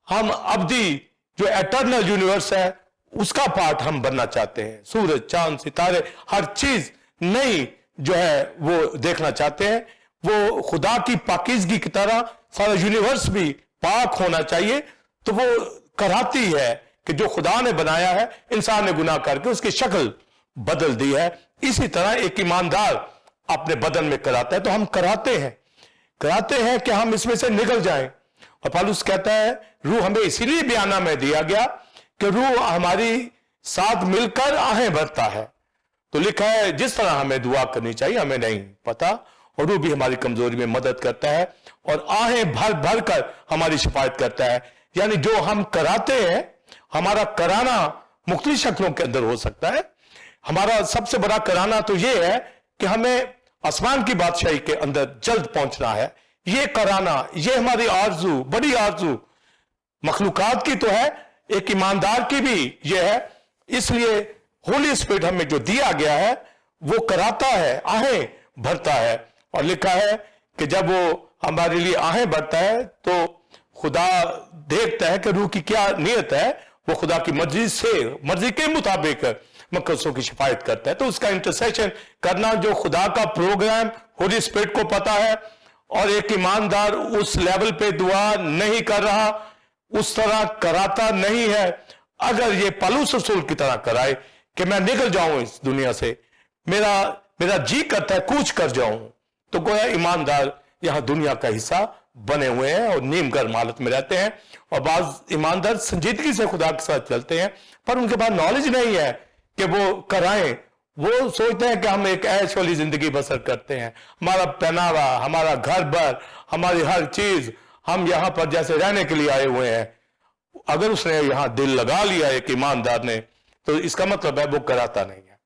ہم ابدی جو ایٹرنل یونیورس ہے اس کا پارٹ ہم بننا چاہتے ہیں. سورج چاند ستارے ہر چیز نئی جو ہے وہ دیکھنا چاہتے ہیں. وہ خدا کی پاکیزگی کی طرح سارا یونیورس بھی پاک ہونا چاہیے. تو وہ کراتی ہے کہ جو خدا نے بنایا ہے, انسان نے گناہ کر کے اس کی شکل بدل دی ہے. اسی طرح ایک ایماندار اپنے بدن میں کراتا ہے. تو ہم کراتے ہیں کہ ہم اس میں سے نکل جائیں. اور پالوس کہتا ہے روح ہمیں اسی لیے بیانہ میں دیا گیا کہ روح ہماری ساتھ مل کر آہیں بھرتا ہے. تو لکھا ہے جس طرح ہمیں دعا کرنی چاہیے ہمیں نہیں پتا, اور وہ بھی ہماری کمزوری میں مدد کرتا ہے اور آہیں بھر بھر کر ہماری شفاعت کرتا ہے. یعنی جو ہم کراتے ہیں، ہمارا کرانا مختلف شکلوں کے اندر ہو سکتا ہے. ہمارا سب سے بڑا کرانا تو یہ ہے کہ ہمیں آسمان کی بادشاہی کے اندر جلد پہنچنا ہے. یہ کرانا، یہ ہماری آرزو، بڑی آرزو مخلوقات کی تو ہے، ایک ایماندار کی بھی یہ ہے. اس لیے ہولی اسپرٹ ہمیں جو دیا گیا ہے وہ کراتا ہے، آہیں بھرتا ہے. اور لکھا ہے کہ جب وہ ہمارے لیے آہیں بھرتا ہے تو خدا دیکھتا ہے کہ روح کی کیا نیت ہے، وہ خدا کی مرضی کے مطابق مقدسوں کی شفاعت کرتا ہے. تو اس کا انٹرسیشن کرنا جو خدا کا پروگرام ہولی اسپرٹ کو پتا ہے، اور ایک ایماندار اس لیول پہ دعا نہیں کر رہا، اس طرح کراتا نہیں ہے. اگر یہ پالوس رسول کی طرح کرائے کہ میں نکل جاؤں اس دنیا سے، میرا جی کرتا ہے کوچ کر جاؤں، تو گویا ایماندار یہاں دنیا کا حصہ بنے ہوئے ہیں اور نیم گرم حالت میں رہتے ہیں. اور بعض ایماندار سنجیدگی سے خدا کے ساتھ چلتے ہیں، پر ان کے پاس نالج نہیں ہے کہ وہ کرائیں. وہ سوچتے ہیں کہ ہم ایک عیش والی زندگی بسر کرتے ہیں، ہمارا پہناوا، ہمارا گھر بر، ہماری ہر چیز، ہم یہاں پر جیسے رہنے کے لیے آئے ہوئے ہیں. اگر اس نے یہاں دل لگا لیا ایک ایماندار نے، تو اس کا مطلب ہے وہ کراتا نہیں ہے.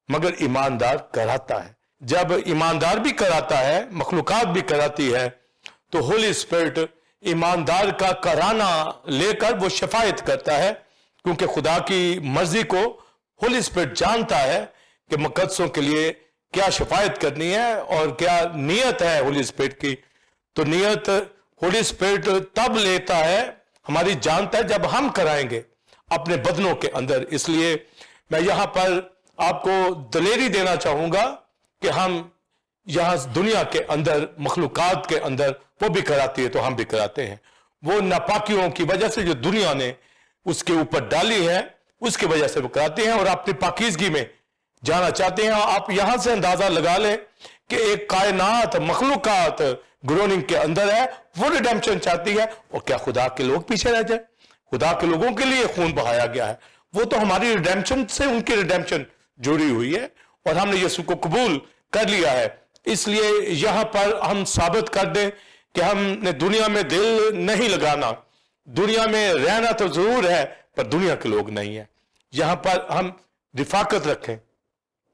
مگر ایماندار کراتا ہے. جب ایماندار بھی کراتا ہے، مخلوقات بھی کراتی ہے، تو ہولی اسپرٹ ایماندار کا کرانا لے کر وہ شفاعت کرتا ہے. کیونکہ خدا کی مرضی کو ہولی اسپرٹ جانتا ہے کہ مقدسوں کے لیے کیا شفاعت کرنی ہے اور کیا نیت ہے ہولی اسپرٹ کی. تو نیت ہولی اسپرٹ تب لیتا ہے، ہماری جانتا ہے، جب ہم کرائیں گے اپنے بدنوں کے اندر. اس لیے میں یہاں پر آپ کو دلیری دینا چاہوں گا کہ ہم یہاں دنیا کے اندر، مخلوقات کے اندر وہ بھی کراتی ہے تو ہم بھی کراتے ہیں. وہ ناپاکیوں کی وجہ سے جو دنیا نے اس کے اوپر ڈالی ہے، اس کی وجہ سے وہ کراتے ہیں اور اپنی پاکیزگی میں جانا چاہتے ہیں. آپ یہاں سے اندازہ لگا لیں کہ ایک کائنات، مخلوقات گروننگ کے اندر ہے، وہ ریڈیمپشن چاہتی ہے. اور کیا خدا کے لوگ پیچھے رہ جائیں؟ خدا کے لوگوں کے لیے خون بہایا گیا ہے. وہ تو ہماری ریڈیمپشن سے ان کی ریڈیمپشن جڑی ہوئی ہے اور ہم نے یسوع کو قبول کر لیا ہے. اس لیے یہاں پر ہم ثابت کر دیں کہ ہم نے دنیا میں دل نہیں لگانا. دنیا میں رہنا تو ضرور ہے پر دنیا کے لوگ نہیں ہیں. یہاں پر ہم رفاقت رکھیں،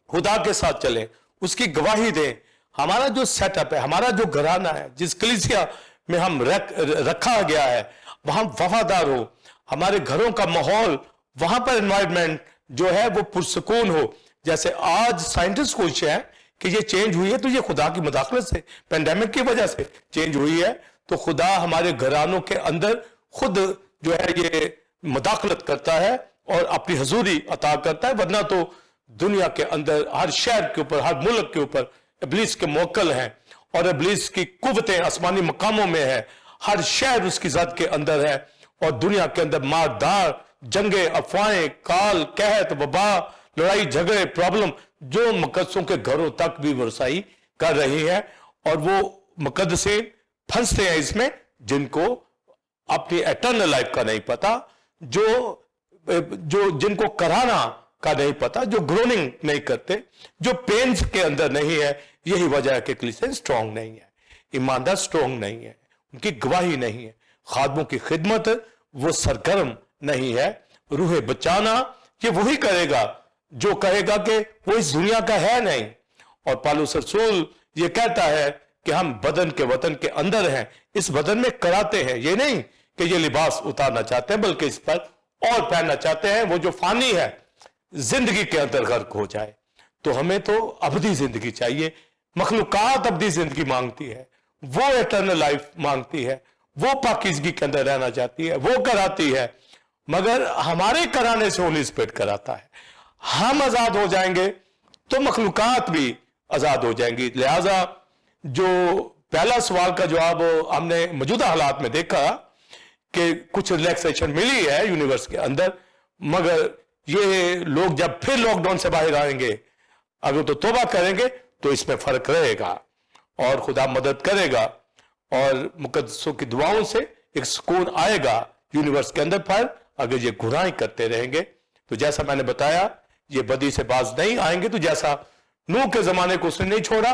خدا کے ساتھ چلیں، اس کی گواہی دیں. ہمارا جو سیٹ اپ ہے، ہمارا جو گھرانہ ہے، جس کلیسیا میں ہم رکھا گیا ہے، وہاں وفادار ہو. ہمارے گھروں کا ماحول، وہاں پر انوائرمنٹ جو ہے وہ پرسکون ہو. جیسے آج سائنٹسٹ کوشش ہے کہ یہ چینج ہوئی ہے تو یہ خدا کی مداخلت سے، پینڈیمک کی وجہ سے چینج ہوئی ہے. تو خدا ہمارے گھرانوں کے اندر خود جو ہے یہ مداخلت کرتا ہے اور اپنی حضوری عطا کرتا ہے. ورنہ تو دنیا کے اندر ہر شہر کے اوپر، ہر ملک کے اوپر ابلیس کے موکل ہیں اور ابلیس کی قوتیں آسمانی مقاموں میں ہے. ہر شہر اس کی ذات کے اندر ہے اور دنیا کے اندر ماردار جنگیں، افواہیں، کال، قحط، وبا، لڑائی جھگڑے، پرابلم جو مقدسوں کے گھروں تک بھی ورسائی کر رہی ہے. اور وہ مقدسے پھنستے ہیں اس میں جن کو اپنی ایٹرنل لائف کا نہیں پتا، جن کو کرانا کا نہیں پتا، جو گروننگ نہیں کرتے، جو پینز کے اندر نہیں ہے. یہی وجہ ہے کہ کلیسیا سٹرونگ نہیں ہے، ایماندار سٹرونگ نہیں ہے، ان کی گواہی نہیں ہے، خادموں کی خدمت وہ سرگرم نہیں ہے. روح بچانا یہ وہی کرے گا جو کہے گا کہ وہ اس دنیا کا ہے نہیں. اور پالوس رسول یہ کہتا ہے کہ ہم بدن کے وطن کے اندر ہیں، اس بدن میں کراتے ہیں. یہ نہیں کہ یہ لباس اتارنا چاہتے ہیں بلکہ اس پر اور پہننا چاہتے ہیں. وہ جو فانی ہے زندگی کے اندر غرق ہو جائے. تو ہمیں تو ابدی زندگی چاہیے. مخلوقات ابدی زندگی مانگتی ہے، وہ ایٹرنل لائف مانگتی ہے، وہ پاکیزگی کے اندر رہنا چاہتی ہے، وہ کراتی ہے. مگر ہمارے کرانے سے ہولی اسپرٹ کراتا ہے. ہم آزاد ہو جائیں گے تو مخلوقات بھی آزاد ہو جائیں گی. لہذا جو پہلا سوال کا جواب ہم نے موجودہ حالات میں دیکھا کہ کچھ ریلیکسیشن ملی ہے یونیورس کے اندر، مگر یہ لوگ جب پھر لاک ڈاؤن سے باہر آئیں گے، اگر تو توبہ کریں گے تو اس میں فرق رہے گا اور خدا مدد کرے گا اور مقدسوں کی دعاؤں سے ایک سکون آئے گا یونیورس کے اندر. پر اگر یہ گناہ کرتے رہیں گے تو جیسا میں نے بتایا یہ بدی سے باز نہیں آئیں گے. تو جیسا نوح کے زمانے کو اس نے نہیں چھوڑا،